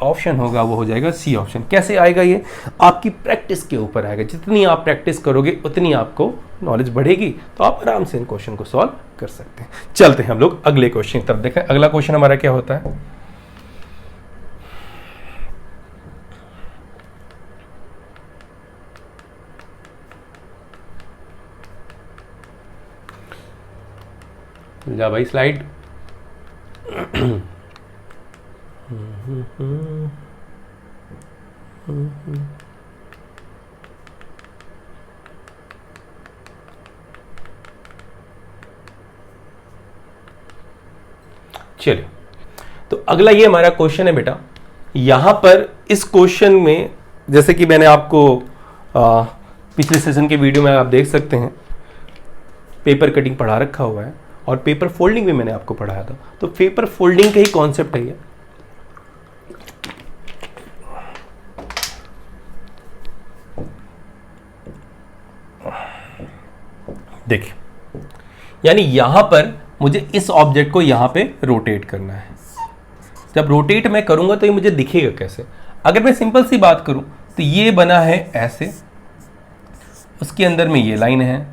ऑप्शन होगा वो हो जाएगा सी ऑप्शन। कैसे आएगा ये, आपकी प्रैक्टिस के ऊपर आएगा। जितनी आप प्रैक्टिस करोगे उतनी आपको नॉलेज बढ़ेगी, तो आप आराम से इन क्वेश्चन को सॉल्व कर सकते हैं। चलते हैं हम लोग अगले क्वेश्चन की तरफ। देखें अगला क्वेश्चन हमारा क्या होता है। जा भाई स्लाइड। चलिए, तो अगला ये हमारा क्वेश्चन है बेटा। यहां पर इस क्वेश्चन में जैसे कि मैंने आपको पिछले सेशन के वीडियो में आप देख सकते हैं पेपर कटिंग पढ़ा रखा हुआ है, और पेपर फोल्डिंग भी मैंने आपको पढ़ाया था। तो पेपर फोल्डिंग का ही कॉन्सेप्ट है ये। देखिए, यानी यहां पर मुझे इस ऑब्जेक्ट को यहां पे रोटेट करना है। जब रोटेट मैं करूंगा तो ये मुझे दिखेगा कैसे। अगर मैं सिंपल सी बात करूं तो ये बना है ऐसे, उसके अंदर में ये लाइन है,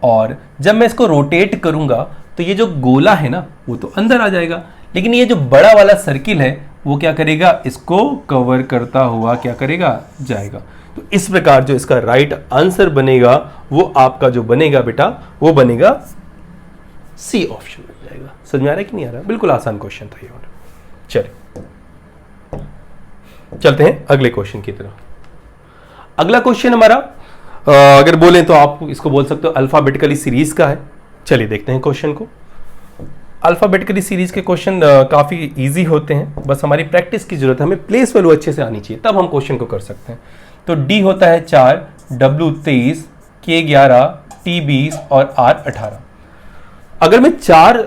और जब मैं इसको रोटेट करूंगा तो ये जो गोला है ना वो तो अंदर आ जाएगा, लेकिन ये जो बड़ा वाला सर्किल है वो क्या करेगा, इसको कवर करता हुआ क्या करेगा, जाएगा। तो इस प्रकार जो इसका राइट आंसर बनेगा वो आपका जो बनेगा बेटा वो बनेगा सी ऑप्शन मिल जाएगा। समझ में आ रहा है कि नहीं आ रहा? बिल्कुल आसान क्वेश्चन था ये वाला। चलिए चलते हैं अगले क्वेश्चन की तरफ। अगला क्वेश्चन हमारा अगर बोलें तो आप इसको बोल सकते हो अल्फाबेटिकली सीरीज का है। चलिए देखते हैं क्वेश्चन को। अल्फाबेटिकली सीरीज के क्वेश्चन काफ़ी इजी होते हैं, बस हमारी प्रैक्टिस की जरूरत है, हमें प्लेस वैल्यू अच्छे से आनी चाहिए तब हम क्वेश्चन को कर सकते हैं। तो डी होता है 4, डब्ल्यू 23, के 11, टी 20 और आर 18। अगर मैं 4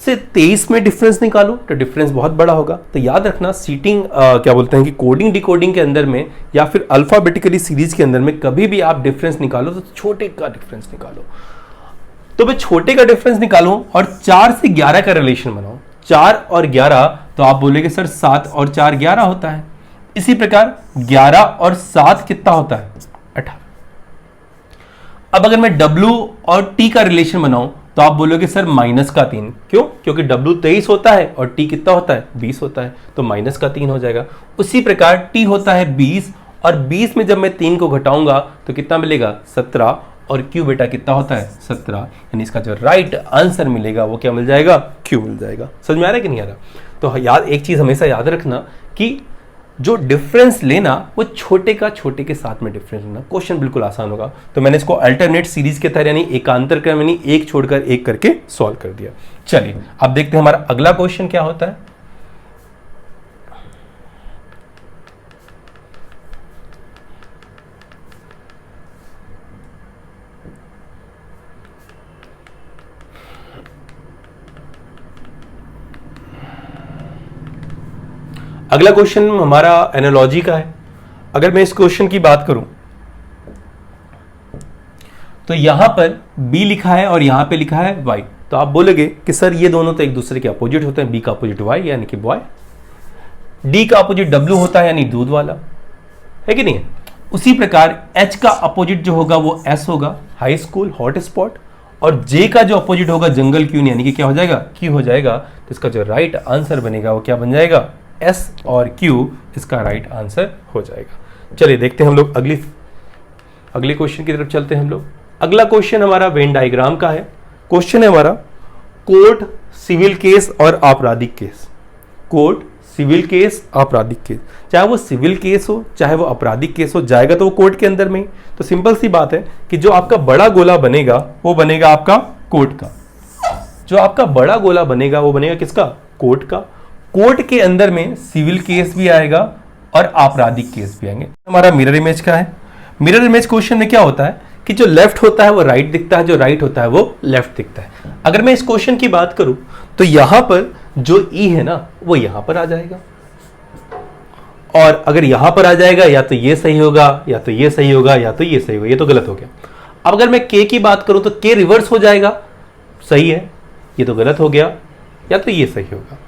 से 23 में डिफरेंस निकालूं तो डिफरेंस बहुत बड़ा होगा। तो याद रखना सीटिंग क्या बोलते हैं कि कोडिंग डिकोडिंग के अंदर में या फिर अल्फाबेटिकली सीरीज के अंदर में कभी भी आप डिफरेंस निकालो तो छोटे का डिफरेंस निकालो। तो मैं छोटे का डिफरेंस निकालूं और 4 से 11 का रिलेशन बनाऊं, 4 और 11, तो आप बोलेंगे सर 7 और 4 11 होता है। इसी प्रकार 11 और 7 कितना होता है? 18। अब अगर मैं W और T का रिलेशन बनाऊं तो आप बोलोगे सर माइनस का 3। क्यों? क्योंकि W 23 होता है और T कितना होता है? 20 होता है, तो माइनस का 3 हो जाएगा। उसी प्रकार T होता है 20 और 20 में जब मैं 3 को घटाऊंगा तो कितना मिलेगा? 17। और Q बेटा कितना होता है? 17। यानी इसका जो राइट आंसर मिलेगा वो क्या मिल जाएगा? Q मिल जाएगा। समझ में आ रहा है कि नहीं आ रहा? तो याद एक चीज हमेशा याद रखना कि जो डिफरेंस लेना वो छोटे का छोटे के साथ में डिफरेंस लेना, क्वेश्चन बिल्कुल आसान होगा। तो मैंने इसको अल्टरनेट सीरीज के तरह यानी एकांतर क्रम यानी एक छोड़कर एक करके सॉल्व कर दिया। चलिए अब देखते हैं हमारा अगला क्वेश्चन क्या होता है। अगला क्वेश्चन हमारा एनालॉजी का है। अगर मैं इस क्वेश्चन की बात करूं तो यहां पर B लिखा है और यहां पे लिखा है Y। तो आप बोलोगे कि सर ये दोनों तो एक दूसरे के अपोजिट होते हैं, B का अपोजिट Y यानी कि बॉय, D का अपोजिट W होता है यानी दूध वाला, है कि नहीं? उसी प्रकार H का अपोजिट जो होगा वो S होगा, हाई स्कूल हॉट स्पॉट, और J का जो अपोजिट होगा जंगल क्यून यानी कि क्या हो जाएगा? Q हो जाएगा। तो इसका जो राइट आंसर बनेगा वो क्या बन जाएगा? S और Q इसका राइट आंसर हो जाएगा। चलिए देखते हैं हम लोग अगले क्वेश्चन की तरफ चलते हैं हम लोग। अगला क्वेश्चन हमारा वेन डायग्राम का है। क्वेश्चन है हमारा कोर्ट, सिविल केस और आपराधिक केस। कोर्ट, सिविल केस, आपराधिक केस, चाहे वो सिविल केस हो चाहे वो आपराधिक केस हो, जाएगा तो वो कोर्ट के अंदर में ही। तो सिंपल सी बात है कि जो आपका बड़ा गोला बनेगा वो बनेगा आपका कोर्ट का। जो आपका बड़ा गोला बनेगा वो बनेगा किसका? कोर्ट का। कोर्ट के अंदर में सिविल केस भी आएगा और आपराधिक केस भी आएंगे। हमारा मिरर इमेज का है। मिरर इमेज क्वेश्चन में क्या होता है कि जो लेफ्ट होता है वो राइट दिखता है, जो राइट होता है वो लेफ्ट दिखता है। अगर मैं इस क्वेश्चन की बात करूं तो यहां पर जो ई है ना वो यहां पर आ जाएगा, और अगर यहां पर आ जाएगा या तो ये सही होगा या तो ये सही होगा या तो ये सही होगा, ये तो गलत हो गया। अब अगर मैं के की बात करूं तो के रिवर्स हो जाएगा, सही है, ये तो गलत हो गया, या तो ये सही होगा।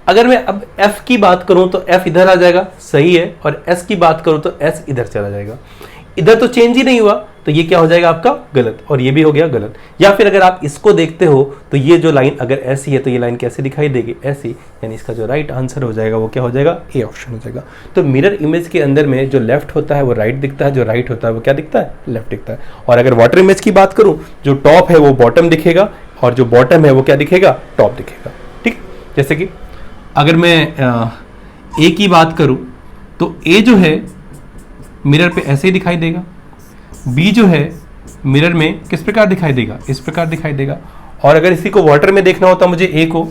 अगर मैं अब F की बात करूं तो F इधर आ जाएगा, सही है, और S की बात करूं तो S इधर चला जाएगा। इधर तो चेंज ही नहीं हुआ तो ये क्या हो जाएगा आपका? गलत, और ये भी हो गया गलत। या फिर अगर आप इसको देखते हो तो ये जो लाइन अगर ऐसी है तो ये लाइन कैसे दिखाई देगी? ऐसी, यानी इसका जो राइट आंसर हो जाएगा वो क्या हो जाएगा? ए ऑप्शन हो जाएगा। तो मिरर इमेज के अंदर में जो लेफ्ट होता है वो राइट दिखता है, जो राइट होता है वो क्या दिखता है? लेफ्ट दिखता है। और अगर वाटर इमेज की बात करूं, जो टॉप है वो बॉटम दिखेगा और जो बॉटम है वो क्या दिखेगा? टॉप दिखेगा। ठीक, जैसे कि अगर मैं ए की बात करूं तो ए जो है मिरर पे ऐसे ही दिखाई देगा, बी जो है मिरर में किस प्रकार दिखाई देगा? इस प्रकार दिखाई देगा। और अगर इसी को वाटर में देखना होता मुझे ए को,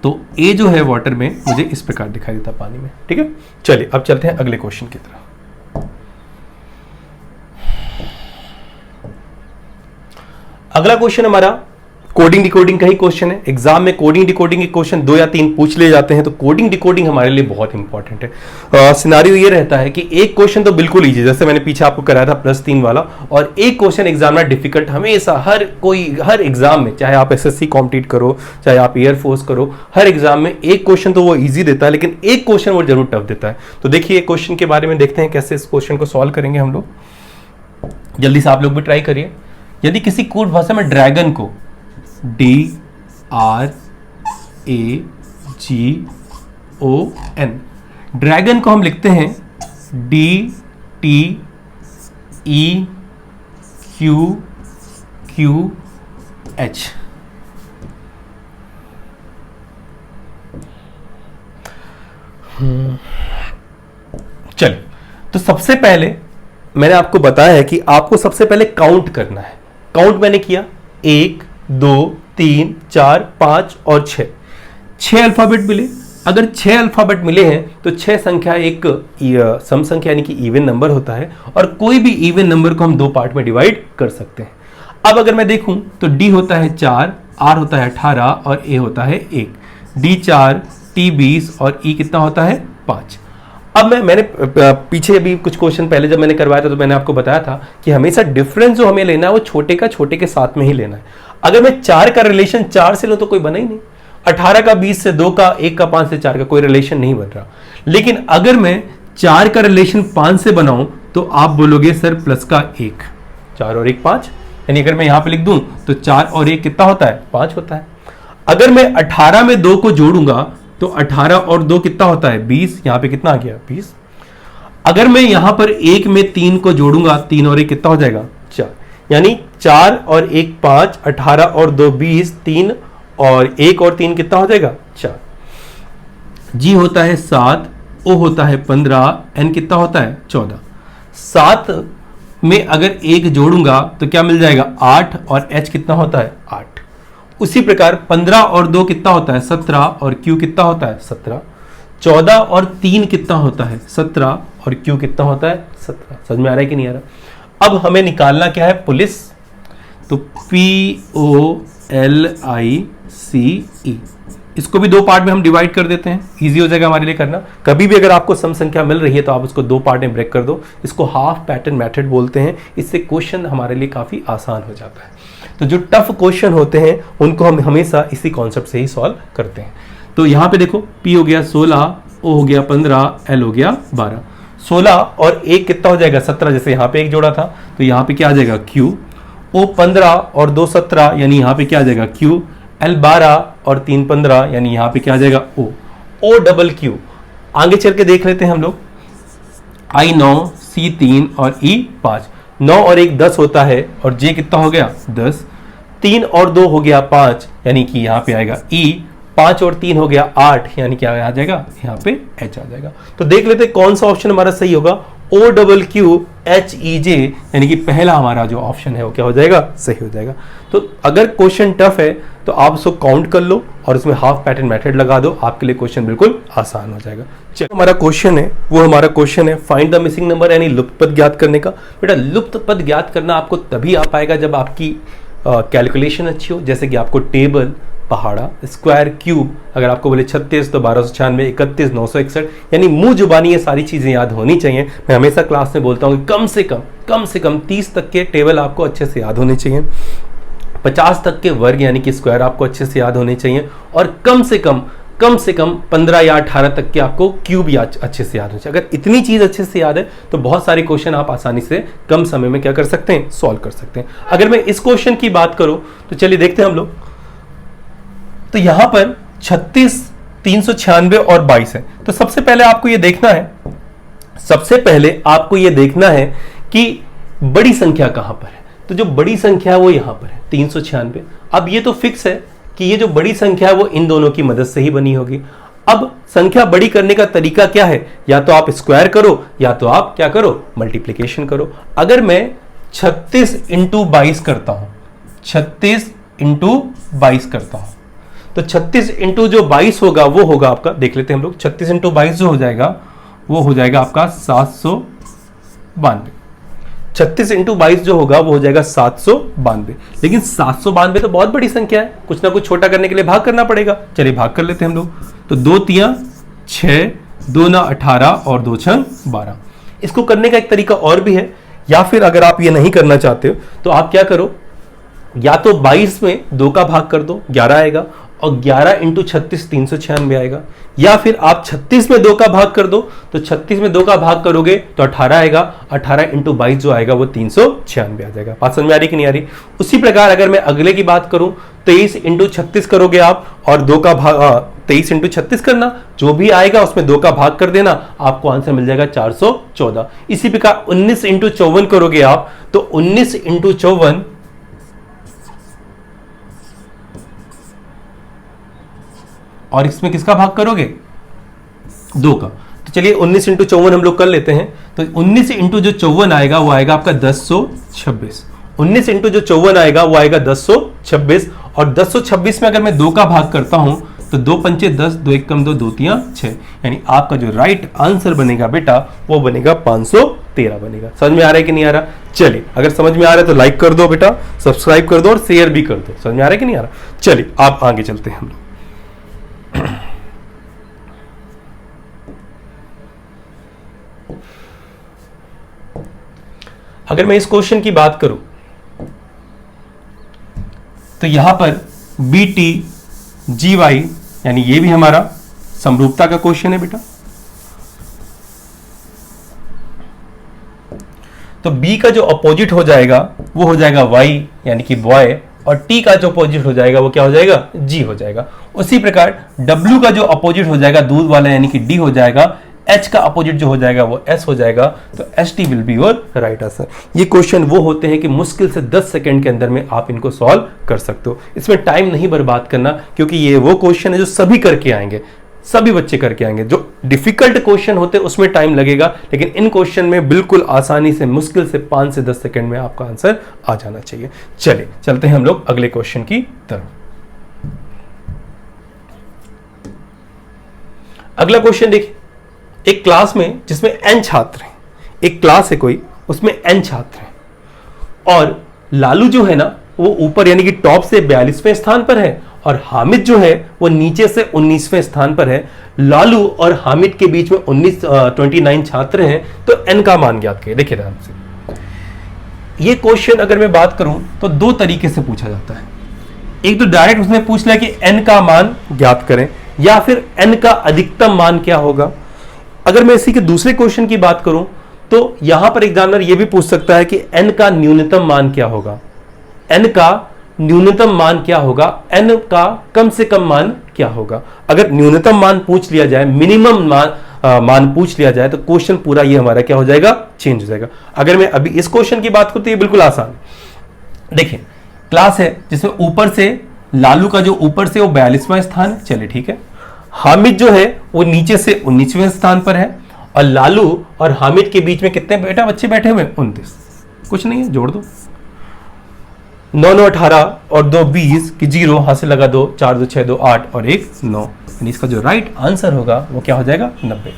तो ए जो है वाटर में मुझे इस प्रकार दिखाई देता पानी में। ठीक है, चलिए अब चलते हैं अगले क्वेश्चन की तरफ। अगला क्वेश्चन हमारा कोडिंग डिकोडिंग का ही क्वेश्चन है। एग्जाम में कोडिंग डिकोडिंग के क्वेश्चन 2 या 3 पूछ लिए जाते हैं, तो कोडिंग डिकोडिंग हमारे लिए बहुत इंपॉर्टेंट है। सिनारियो ये रहता है कि एक क्वेश्चन तो बिल्कुल इजी, जैसे मैंने पीछे आपको कराया था +3 वाला, और एक क्वेश्चन एग्जाम में डिफिकल्ट हमेशा हर एग्जाम में, चाहे आप SSC कॉम्पिटिट करो चाहे आप एयरफोर्स करो, हर एग्जाम में एक क्वेश्चन तो वो ईजी देता है लेकिन एक क्वेश्चन वो जरूर टफ देता है। तो देखिए क्वेश्चन के बारे में देखते हैं कैसे इस क्वेश्चन को सॉल्व करेंगे हम लोग। जल्दी से आप लोग भी ट्राई करिए। यदि किसी कोड भाषा में ड्रैगन को DRAGON, ड्रैगन को हम लिखते हैं DTEQQH। चलिए, तो सबसे पहले मैंने आपको बताया है कि आपको सबसे पहले काउंट करना है। काउंट मैंने किया 1 2 3 4 5 और 6 अल्फाबेट मिले। अगर 6 अल्फाबेट मिले हैं तो 6 संख्या एक सम संख्या यानी कि इवन नंबर होता है, और कोई भी इवन नंबर को हम दो पार्ट में डिवाइड कर सकते हैं। अब अगर मैं देखूं तो डी होता है 4, आर होता है 18 और ए होता है 1। डी 4, टी 20 और ई कितना होता है 5। अब मैंने पीछे अभी कुछ क्वेश्चन पहले जब मैंने करवाया था तो मैंने आपको बताया था कि हमेशा डिफरेंस जो हमें लेना है वो छोटे का छोटे के साथ में ही लेना है। अगर मैं 4 का रिलेशन 4 से लूं तो कोई बना ही नहीं। 18 का 20 से 2 का, 1 का 5 से 4 का कोई रिलेशन नहीं बन रहा। लेकिन अगर मैं 4 का रिलेशन 5 से बनाऊं तो आप बोलोगे सर प्लस का 1, 4 और 1 5, यानी अगर मैं यहां पे लिख दूं तो 4 और 1 कितना होता है 5 होता है। अगर मैं 18 में 2 को जोड़ूंगा तो 18 और 2 कितना होता है 20, यहां पे कितना आ गया 20। अगर मैं यहां पर 1 में 3 को जोड़ूंगा, 3 और 1 कितना हो जाएगा 4, यानी 4 और 1 5, 18 और 2 20, 3 और 1 और 3 कितना हो जाएगा 4। जी होता है 7, ओ होता है 15, एन कितना होता है 14। 7 में अगर 1 जोड़ूंगा तो क्या मिल जाएगा 8 और एच कितना होता है 8। उसी प्रकार 15 और 2 कितना होता है 17 और क्यू कितना होता है 17। 14 और 3 कितना होता है 17 और क्यू कितना होता है 17। समझ में आ रहा है कि नहीं आ रहा। अब हमें निकालना क्या है पुलिस, तो POLICE, इसको भी दो पार्ट में हम डिवाइड कर देते हैं, इजी हो जाएगा हमारे लिए करना। कभी भी अगर आपको सम संख्या मिल रही है तो आप उसको दो पार्ट में ब्रेक कर दो। इसको हाफ पैटर्न मेथड बोलते हैं। इससे क्वेश्चन हमारे लिए काफी आसान हो जाता है। तो जो टफ क्वेश्चन होते हैं उनको हम हमेशा इसी कॉन्सेप्ट से ही सॉल्व करते हैं। तो यहां पे देखो P हो गया 16, O हो गया 15, L हो गया 12। 16 और 1 कितना हो जाएगा 17, जैसे यहां पे 1 जोड़ा था तो यहां पे क्या आ जाएगा Q। O 15 और 2 17, यानी यहां पे क्या आ जाएगा Q। L 12 और 3 15, यानी यहां पे क्या आ जाएगा O। O डबल Q आगे चल के देख लेते हैं हम लोग। I 9, C 3 और E 5। 9 और 1 10 होता है और J कितना हो गया 10। 3 और 2 हो गया 5, यानी कि यहाँ पे आएगा E। 5 और 3 हो गया 8, यानी क्या आ जाएगा यहाँ पे H आ जाएगा। तो देख लेते हैं कौन सा ऑप्शन हमारा सही होगा। O double Q H E J, यानी कि पहला हमारा जो ऑप्शन है वो क्या हो जाएगा सही हो जाएगा। तो अगर क्वेश्चन टफ है तो आप उसको काउंट कर लो और उसमें हाफ पैटर्न मेथड लगा दो, आपके लिए क्वेश्चन बिल्कुल आसान हो जाएगा। चलो हमारा क्वेश्चन है वो हमारा क्वेश्चन है फाइंड द मिसिंग नंबर, यानी लुप्त पद ज्ञात करने का। बेटा लुप्त पद ज्ञात करना आपको तभी आ पाएगा जब आपकी कैलकुलेशन अच्छी हो, जैसे कि आपको टेबल, पहाड़ा, स्क्वायर, क्यूब, अगर आपको बोले 36 तो 1296, 31 961, यानी मुंह जुबानी ये सारी चीजें याद होनी चाहिए। मैं हमेशा क्लास में बोलता हूँ कि कम से कम 30 तक के टेबल आपको अच्छे से याद होने चाहिए, 50 तक के वर्ग यानी कि स्क्वायर आपको अच्छे से याद होने चाहिए, और कम से कम 15 या 18 तक के आपको क्यूब या अच्छे से याद होने चाहिए। अगर इतनी चीज अच्छे से याद है तो बहुत सारे क्वेश्चन आप आसानी से कम समय में क्या कर सकते हैं सॉल्व कर सकते हैं। अगर मैं इस क्वेश्चन की बात करूं तो चलिए देखते हैं हम लोग। तो यहां पर 36, 396 और 22 है। तो सबसे पहले आपको यह देखना है कि बड़ी संख्या कहां पर है। तो जो बड़ी संख्या है वो यहां पर है 396। अब ये तो फिक्स है कि ये जो बड़ी संख्या है वो इन दोनों की मदद से ही बनी होगी। अब संख्या बड़ी करने का तरीका क्या है, या तो आप स्क्वायर करो या तो आप क्या करो मल्टीप्लिकेशन करो। अगर मैं 36 इंटू 22 करता हूं, 36 इंटू 22 करता हूं, तो 36 इंटू जो 22 होगा वो होगा आपका, देख लेते हैं हम लोग, 36 इंटू 22 जो हो जाएगा वो हो जाएगा आपका 792। 36 इंटू 22 जो होगा वो हो जाएगा 792। लेकिन 792 तो बहुत बड़ी संख्या है, कुछ ना कुछ छोटा करने के लिए भाग करना पड़ेगा। चलिए भाग कर लेते हैं हम लोग। तो 2 तियां 6, 2 ना 18 और 2 छंग 12। इसको करने का एक तरीका और भी है, या फिर अगर आप ये नहीं करना चाहते हो तो आप क्या करो, या तो 22 में 2 का भाग कर दो 11 आएगा, और 11 इंटू 36 396 आएगा, या फिर आप 36 में 2 का भाग कर दो, तो 36 में 2 का भाग करोगे तो 18 आएगा, 18 इंटू 22 जो आएगा वो 396 आ जाएगा। बात समझ में आ रही कि नहीं आ रही। उसी प्रकार अगर मैं अगले की बात करूं, 23 इंटू 36 करोगे आप और 2 का भाग 23 इंटू 36 करना, जो भी आएगा उसमें 2 का भाग कर देना, आपको आंसर मिल जाएगा 414। इसी प्रकार 19 इंटू 54 करोगे आप, तो 19 इंटू 54 और इसमें किसका भाग करोगे 2 का। तो चलिए 19 इंटू 54 हम लोग कर लेते हैं। तो 19 इंटू जो 54 आएगा वो आएगा आपका 1026। 19 इंटू जो 54 आएगा वो आएगा 1026। और 1026 में अगर मैं 2 का भाग करता हूं तो 2 पंचे 10, 2 एक कम 2, 2 तियां 6, यानी आपका जो राइट आंसर बनेगा बेटा वो बनेगा 513 बनेगा। समझ में आ रहा है कि नहीं आ रहा? चलिए, अगर समझ में आ रहा है तो लाइक कर दो बेटा, सब्सक्राइब कर दो और शेयर भी कर दो। समझ में आ रहा है कि नहीं आ रहा? चलिए आप आगे चलते हैं हम लोग। अगर मैं इस क्वेश्चन की बात करूं तो यहां पर बी टी जी वाई, यानी ये भी हमारा समरूपता का क्वेश्चन है बेटा। तो B का जो अपोजिट हो जाएगा वो हो जाएगा Y, यानी कि बॉय, और T का जो अपोजिट हो जाएगा वो क्या हो जाएगा? G हो जाएगा। उसी प्रकार W का जो अपोजिट हो जाएगा दूध वाला, यानी कि D हो जाएगा। H का अपोजिट जो हो जाएगा वो S हो जाएगा। तो ST will be your right answer. ये क्वेश्चन वो होते हैं कि मुश्किल से 10 सेकंड के अंदर में आप इनको सॉल्व कर सकते हो। इसमें टाइम नहीं बर्बाद करना, क्योंकि ये वो क्वेश्चन है जो सभी करके आएंगे, सभी बच्चे करके आएंगे। जो डिफिकल्ट क्वेश्चन होते हैं उसमें टाइम लगेगा, लेकिन इन क्वेश्चन में बिल्कुल आसानी से, मुश्किल से 5 से 10 सेकंड में आपका आंसर आ जाना चाहिए। चलिए चलते हैं हम लोग अगले क्वेश्चन की तरफ। अगला क्वेश्चन देखिए, एक क्लास में जिसमें n छात्र हैं, एक क्लास है कोई, उसमें n छात्र हैं, और लालू जो है ना वो ऊपर यानी कि टॉप से 42वें स्थान पर है, और हामिद जो है वो नीचे से 19वें स्थान पर है। लालू और हामिद के बीच में 29 छात्र हैं, तो n का मान ज्ञात करिए। देखिए ध्यान से, ये क्वेश्चन अगर मैं बात करूं तो 2 तरीके से पूछा जाता है। एक तो डायरेक्ट उसने पूछ लिया कि n का मान ज्ञात करें, या फिर n का अधिकतम मान क्या होगा। अगर मैं इसी के दूसरे क्वेश्चन की बात करूं तो यहां पर एग्जामिनर यह भी पूछ सकता है कि n का न्यूनतम मान क्या होगा, n का न्यूनतम मान क्या होगा, n का कम से कम मान क्या होगा। अगर न्यूनतम मान पूछ लिया जाए, मिनिमम मान पूछ लिया जाए, तो क्वेश्चन पूरा ये हमारा क्या हो जाएगा? चेंज हो जाएगा। अगर मैं अभी इस क्वेश्चन की बात करूं तो ये बिल्कुल आसान। देखिए, क्लास है जिसमें ऊपर से लालू का जो ऊपर से वो 42वां स्थान है, चलिए ठीक है। हामिद जो है वो नीचे से 19वें स्थान पर है, और लालू और हामिद के बीच में कितने बेटा बच्चे बैठे हुए? 29। कुछ नहीं है, जोड़ दो। 9 9 18 और 2 20 की 0, हाथ से लगा 2, 4 2 6 2 8 और 1 9, यानी इसका जो राइट आंसर होगा वो क्या हो जाएगा? 90।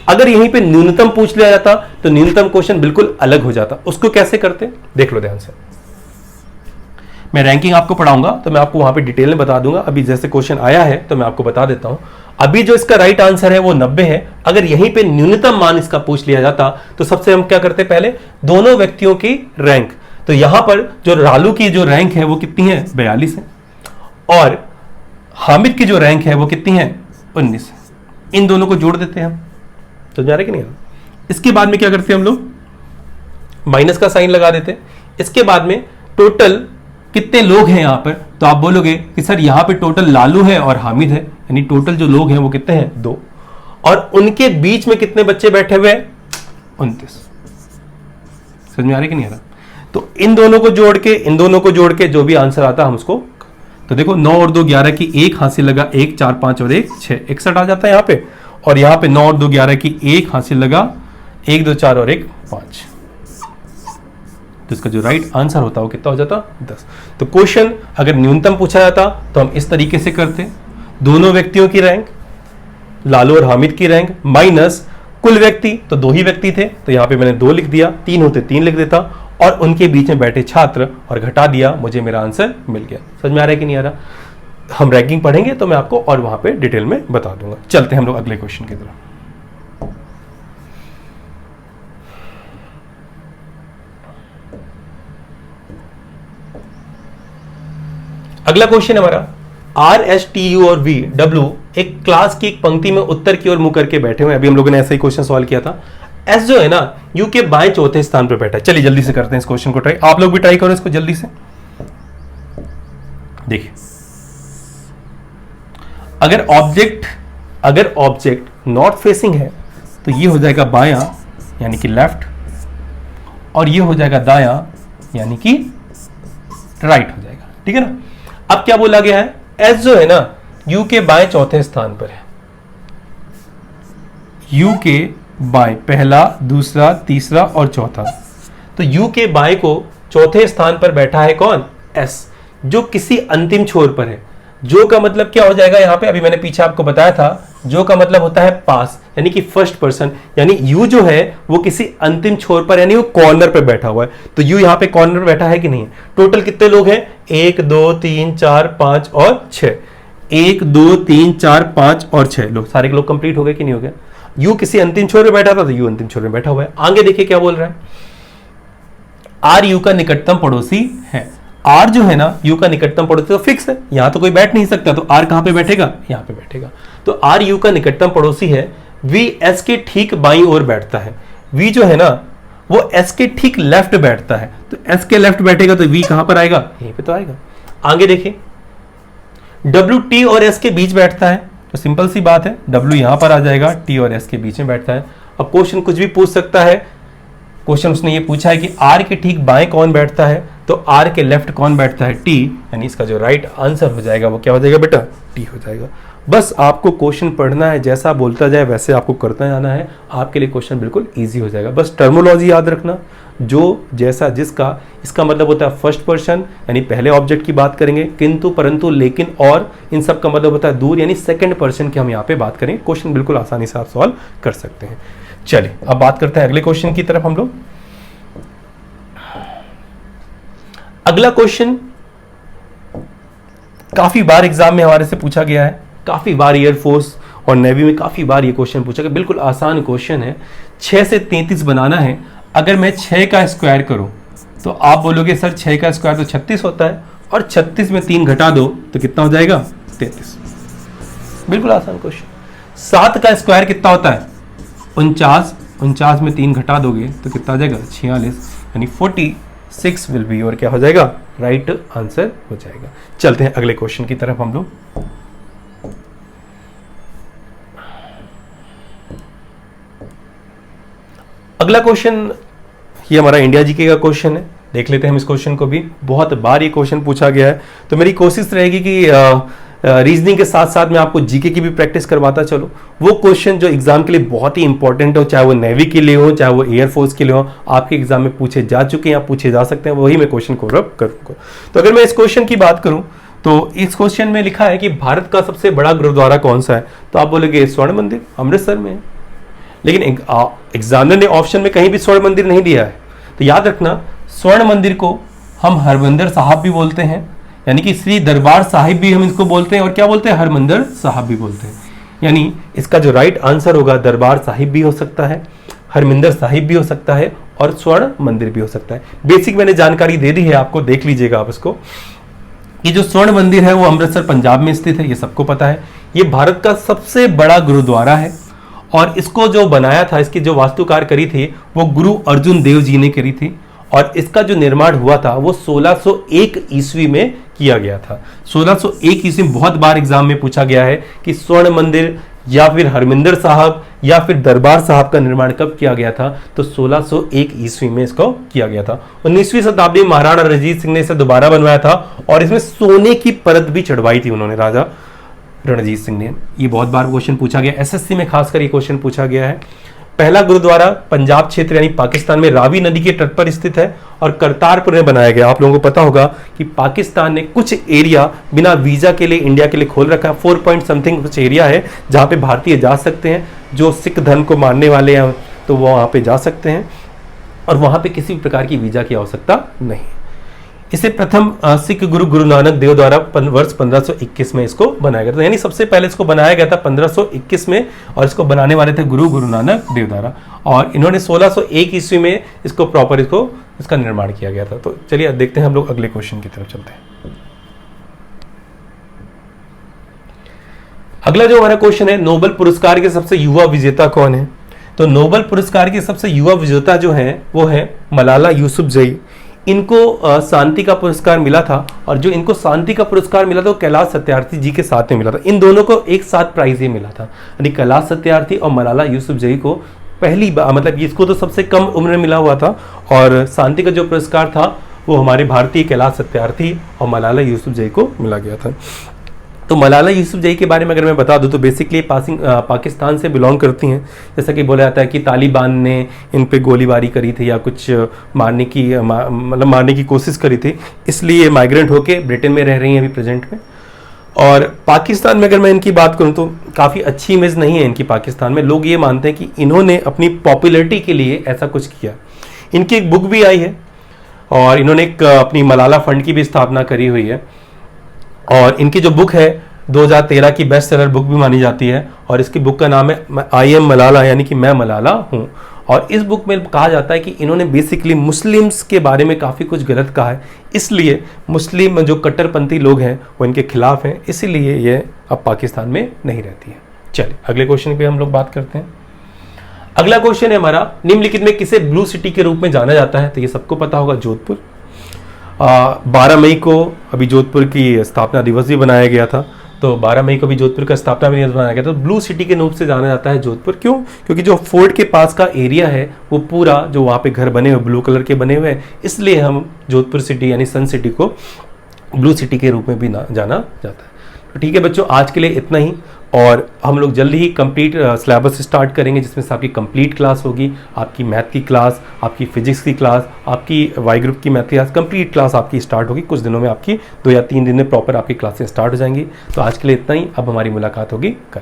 अगर यहीं पे न्यूनतम पूछ लिया जाता तो न्यूनतम क्वेश्चन बिल्कुल अलग हो जाता। उसको कैसे करते देख लो ध्यान से। मैं रैंकिंग आपको पढ़ाऊंगा तो मैं आपको वहां पे डिटेल में बता दूंगा। अभी जैसे क्वेश्चन आया है तो मैं आपको बता देता हूं। अभी जो इसका राइट आंसर है वो 90 है। अगर यहीं पे न्यूनतम मान इसका पूछ लिया जाता तो सबसे हम क्या करते? पहले दोनों व्यक्तियों की रैंक। तो यहां पर जो लालू की जो रैंक है वो कितनी है? 42 है, और हामिद की जो रैंक है वो कितनी है? 19 है। इन दोनों को जोड़ देते हैं हम। तो जा रहे कि नहीं? इसके बाद में क्या करते हैं हम लोग? माइनस का साइन लगा देते हैं। इसके बाद में टोटल कितने लोग हैं यहां पर? तो आप बोलोगे कि सर यहां पे टोटल लालू है और हामिद है, यानी टोटल जो लोग हैं वो कितने हैं? 2। और उनके बीच में कितने बच्चे बैठे हुए हैं? 29। समझ में आ रहा है कि नहीं आ रहा? तो इन दोनों को जोड़ के, इन दोनों को जोड़ के जो भी आंसर आता है हम उसको, तो देखो 9 और 2 11 की 1 हासिल लगा, 1 4 5 और 1 6, 61 आ जाता है यहाँ पे। और यहाँ पे 9 और 2 11 की 1 हासिल लगा, 1 2 4 और 1 5। तो इसका जो राइट आंसर होता है वो कितना हो जाता? 10। तो क्वेश्चन अगर न्यूनतम पूछा जाता तो हम इस तरीके से करते, दोनों व्यक्तियों की रैंक, लालू और हामिद की रैंक, माइनस कुल व्यक्ति, तो 2 ही व्यक्ति थे तो यहाँ पे मैंने 2 लिख दिया, 3 होते 3 लिख देता, और उनके बीच में बैठे छात्र, और घटा दिया, मुझे मेरा आंसर मिल गया। समझ में आ रहा है कि नहीं आ रहा? हम रैंकिंग पढ़ेंगे तो मैं आपको और वहां पे डिटेल में बता दूंगा। चलते हैं हम लोग अगले क्वेश्चन की तरफ। अगला क्वेश्चन हमारा, आर एस टी यू और वी डब्ल्यू एक क्लास की एक पंक्ति में उत्तर की ओर मुंह करके बैठे हुए हैं। अभी हम लोगों ने ऐसा ही क्वेश्चन सॉल्व किया था। एस जो है ना यू के बाएं चौथे स्थान पर बैठा है। चलिए जल्दी से करते हैं इस क्वेश्चन को ट्राई। आप लोग भी ट्राई करो इसको जल्दी से। देखिए, अगर ऑब्जेक्ट नॉर्थ फेसिंग है तो ये हो जाएगा बायां यानी कि लेफ्ट, और ये हो जाएगा दायां यानी कि राइट हो जाएगा। ठीक है ना? अब क्या बोला गया है? एस जो है ना यू के बाएं चौथे स्थान पर है। यू के बाएं, पहला, दूसरा, तीसरा और चौथा। तो यू के बाएं को चौथे स्थान पर बैठा है कौन? एस, जो किसी अंतिम छोर पर है। जो का मतलब क्या हो जाएगा यहाँ पे, अभी मैंने पीछे आपको बताया था, जो का मतलब होता है पास, यानी कि फर्स्ट पर्सन, यानी यू जो है वो किसी अंतिम छोर पर, यानी वो कॉर्नर पे बैठा हुआ है। तो यू यहाँ पे कॉर्नर पे बैठा है कि नहीं है? टोटल कितने लोग हैं? 1 2 3 4 5 और 6। 1 2 3 4 5 और 6 लोग, सारे लोग कंप्लीट हो गए कि नहीं हो गया? यू किसी अंतिम छोर पे बैठा था, तो यू अंतिम छोर में बैठा हुआ है। आगे देखिए क्या बोल रहा है, आर यू का निकटतम पड़ोसी है। आर जो है ना यू का निकटतम पड़ोसी, तो फिक्स है, यहां तो कोई बैठ नहीं सकता, तो आर कहां पे बैठेगा? यहां पे बैठेगा। तो आर यू का निकटतम पड़ोसी है। वी एस के ठीक बाईं ओर बैठता है। वी जो है ना वो एस के ठीक लेफ्ट बैठता है, तो एस के लेफ्ट बैठेगा तो वी कहां पर आएगा? यहीं पे तो आएगा। आगे देखिए, डब्ल्यू टी और एस के बीच बैठता है, तो सिंपल सी बात है, डब्ल्यू यहां पर आ जाएगा, टी और एस के बीच में बैठता है। अब क्वेश्चन कुछ भी पूछ सकता है। क्वेश्चन उसने ये पूछा है कि आर के ठीक बाएं कौन बैठता है, तो आर के लेफ्ट कौन बैठता है? टी, यानी इसका जो राइट आंसर हो जाएगा वो क्या हो जाएगा बेटा? टी हो जाएगा। बस आपको क्वेश्चन पढ़ना है, जैसा बोलता जाए वैसे आपको करता जाना है, आपके लिए क्वेश्चन बिल्कुल इजी हो जाएगा। बस टर्मोलॉजी याद रखना, जो जैसा जिसका, इसका मतलब होता है फर्स्ट पर्सन, यानी पहले ऑब्जेक्ट की बात करेंगे, किंतु परंतु लेकिन और, इन सब का मतलब होता है दूर, यानी सेकंड पर्सन की हम यहाँ पे बात करें। क्वेश्चन बिल्कुल आसानी से आप सॉल्व कर सकते हैं। चलिए अब बात करते हैं अगले क्वेश्चन की तरफ हम लोग। अगला क्वेश्चन काफी बार एग्जाम में हमारे से पूछा गया है, काफी बार एयरफोर्स और नेवी में काफी बार ये क्वेश्चन पूछा गया। बिल्कुल आसान क्वेश्चन है। 6 से 33 बनाना है। अगर मैं 6 का स्क्वायर करूं तो आप बोलोगे सर 6 का स्क्वायर तो 36 होता है, और 36 में 3 घटा दो तो कितना हो जाएगा? 33। बिल्कुल आसान क्वेश्चन। 7 का स्क्वायर कितना होता है? 49। 49 में 3 घटा दोगे तो कितना आ जाएगा? 46, यानी 46 विल बी, और क्या हो जाएगा? राइट आंसर हो जाएगा। चलते हैं अगले क्वेश्चन की तरफ हम लोग। अगला क्वेश्चन ये हमारा इंडिया जीके का क्वेश्चन है। देख लेते हैं हम इस क्वेश्चन को भी। बहुत बार ये क्वेश्चन पूछा गया है, तो मेरी कोशिश रहेगी कि रीजनिंग के साथ साथ मैं आपको जीके की भी प्रैक्टिस करवाता चलो। वो क्वेश्चन जो एग्जाम के लिए बहुत ही इंपॉर्टेंट हो, चाहे वो नेवी के लिए हो, चाहे वो एयरफोर्स के लिए हो, आपके एग्जाम में पूछे जा चुके हैं या पूछे जा सकते हैं, वही मैं क्वेश्चन को रब करूंगा। तो अगर मैं इस क्वेश्चन की बात करूं तो इस क्वेश्चन में लिखा है कि भारत का सबसे बड़ा गुरुद्वारा कौन सा है? तो आप बोलोगे स्वर्ण मंदिर, अमृतसर में है। लेकिन एग्जामिनर ने ऑप्शन में कहीं भी स्वर्ण मंदिर नहीं दिया है। तो याद रखना, स्वर्ण मंदिर को हम हरमंदिर साहिब भी बोलते हैं, यानी कि श्री दरबार साहिब भी हम इसको बोलते हैं, और क्या बोलते हैं? हरमंदिर साहिब भी बोलते हैं। यानी इसका जो राइट आंसर होगा, दरबार साहिब भी हो सकता है, हरमिंदर साहिब भी हो सकता है, और स्वर्ण मंदिर भी हो सकता है। बेसिक मैंने जानकारी दे दी है आपको, देख लीजिएगा आप इसको। ये जो स्वर्ण मंदिर है वो अमृतसर पंजाब में स्थित है, ये सबको पता है। ये भारत का सबसे बड़ा गुरुद्वारा है, और इसको जो बनाया था, इसकी जो वास्तुकार करी थी वो गुरु अर्जुन देव जी ने करी थी, और इसका जो निर्माण हुआ था वो 1601 ईस्वी में किया गया था। 1601 ईस्वी में बहुत बार एग्जाम में पूछा गया है कि स्वर्ण मंदिर या फिर हरमिंदर साहब या फिर दरबार साहब का निर्माण कब किया गया था? तो 1601 ईस्वी में इसको किया गया था। 19वीं शताब्दी में महाराणा रणजीत सिंह ने इसे दोबारा बनवाया था, और इसमें सोने की परत भी चढ़वाई थी उन्होंने, राजा रणजीत सिंह ने। ये बहुत बार क्वेश्चन पूछा गया, एसएससी में खासकर ये क्वेश्चन पूछा गया है। पहला गुरुद्वारा पंजाब क्षेत्र यानी पाकिस्तान में रावी नदी के तट पर स्थित है, और करतारपुर में बनाया गया। आप लोगों को पता होगा कि पाकिस्तान ने कुछ एरिया बिना वीजा के लिए इंडिया के लिए खोल रखा है। 4 पॉइंट समथिंग कुछ एरिया है जहां पे भारतीय जा सकते हैं, जो सिख धर्म को मानने वाले हैं तो वो वहां पे जा सकते हैं, और वहां पे किसी भी प्रकार की वीजा की आवश्यकता नहीं। इसे प्रथम सिख गुरु नानक देव द्वारा वर्ष 1521 में इसको बनाया गया था, यानी सबसे पहले इसको बनाया गया था 1521 में, और इसको बनाने वाले थे गुरु नानक देव द्वारा, और इन्होंने 1601 ईस्वी में इसको प्रॉपर इसका निर्माण किया गया था। तो चलिए देखते हैं हम लोग अगले क्वेश्चन की तरफ चलते हैं। अगला जो हमारा क्वेश्चन है, नोबेल पुरस्कार के सबसे युवा विजेता कौन है? तो नोबेल पुरस्कार के सबसे युवा विजेता जो है वो है मलाला यूसुफजई। इनको शांति का पुरस्कार मिला था, और जो इनको शांति का पुरस्कार मिला था वो कैलाश सत्यार्थी जी के साथ में मिला था। इन दोनों को एक साथ प्राइज ये मिला था, यानी कैलाश सत्यार्थी और मलाला यूसुफजई को पहली बार, मतलब इसको तो सबसे कम उम्र में मिला हुआ था, और शांति का जो पुरस्कार था वो हमारे भारतीय कैलाश सत्यार्थी और मलाला यूसुफजई को मिला गया था। तो मलाला यूसुफजई के बारे में अगर मैं बता दूं तो बेसिकली पाकिस्तान से बिलोंग करती हैं। जैसा कि बोला जाता है कि तालिबान ने इन पे गोलीबारी करी थी या कुछ मतलब मारने की कोशिश करी थी, इसलिए माइग्रेंट होके ब्रिटेन में रह रही हैं अभी प्रेजेंट में। और पाकिस्तान में अगर मैं इनकी बात करूं तो काफ़ी अच्छी इमेज नहीं है इनकी पाकिस्तान में। लोग ये मानते हैं कि इन्होंने अपनी पॉपुलैरिटी के लिए ऐसा कुछ किया। इनकी एक बुक भी आई है और इन्होंने एक अपनी मलाला फंड की भी स्थापना करी हुई है, और इनकी जो बुक है 2013 की बेस्ट सेलर बुक भी मानी जाती है, और इसकी बुक का नाम है आई एम मलाला, यानी कि मैं मलाला हूँ। और इस बुक में कहा जाता है कि इन्होंने बेसिकली मुस्लिम्स के बारे में काफ़ी कुछ गलत कहा है, इसलिए मुस्लिम जो कट्टरपंथी लोग हैं वो इनके खिलाफ हैं, इसीलिए ये अब पाकिस्तान में नहीं रहती है। चलिए अगले क्वेश्चन पे हम लोग बात करते हैं। अगला क्वेश्चन है हमारा, निम्नलिखित में किसे ब्लू सिटी के रूप में जाना जाता है? तो ये सबको पता होगा, जोधपुर। 12 मई को अभी जोधपुर की स्थापना दिवस भी बनाया गया था, तो 12 मई को भी जोधपुर का स्थापना दिवस बनाया गया। तो ब्लू सिटी के रूप से जाना जाता है जोधपुर। क्यों? क्योंकि जो फोर्ट के पास का एरिया है वो पूरा जो वहाँ पे घर बने हुए ब्लू कलर के बने हुए हैं, इसलिए हम जोधपुर सिटी यानी सन सिटी को ब्लू सिटी के रूप में भी जाना जाता है। तो ठीक है बच्चों, आज के लिए इतना ही, और हम लोग जल्दी ही कंप्लीट सिलेबस स्टार्ट करेंगे, जिसमें से आपकी कंप्लीट क्लास होगी, आपकी मैथ की क्लास, आपकी फिजिक्स की क्लास, आपकी वाई ग्रुप की मैथ की क्लास, कंप्लीट क्लास आपकी स्टार्ट होगी। कुछ दिनों में आपकी 2 या 3 दिन में प्रॉपर आपकी क्लासें स्टार्ट हो जाएंगी। तो आज के लिए इतना ही, अब हमारी मुलाकात होगी कल।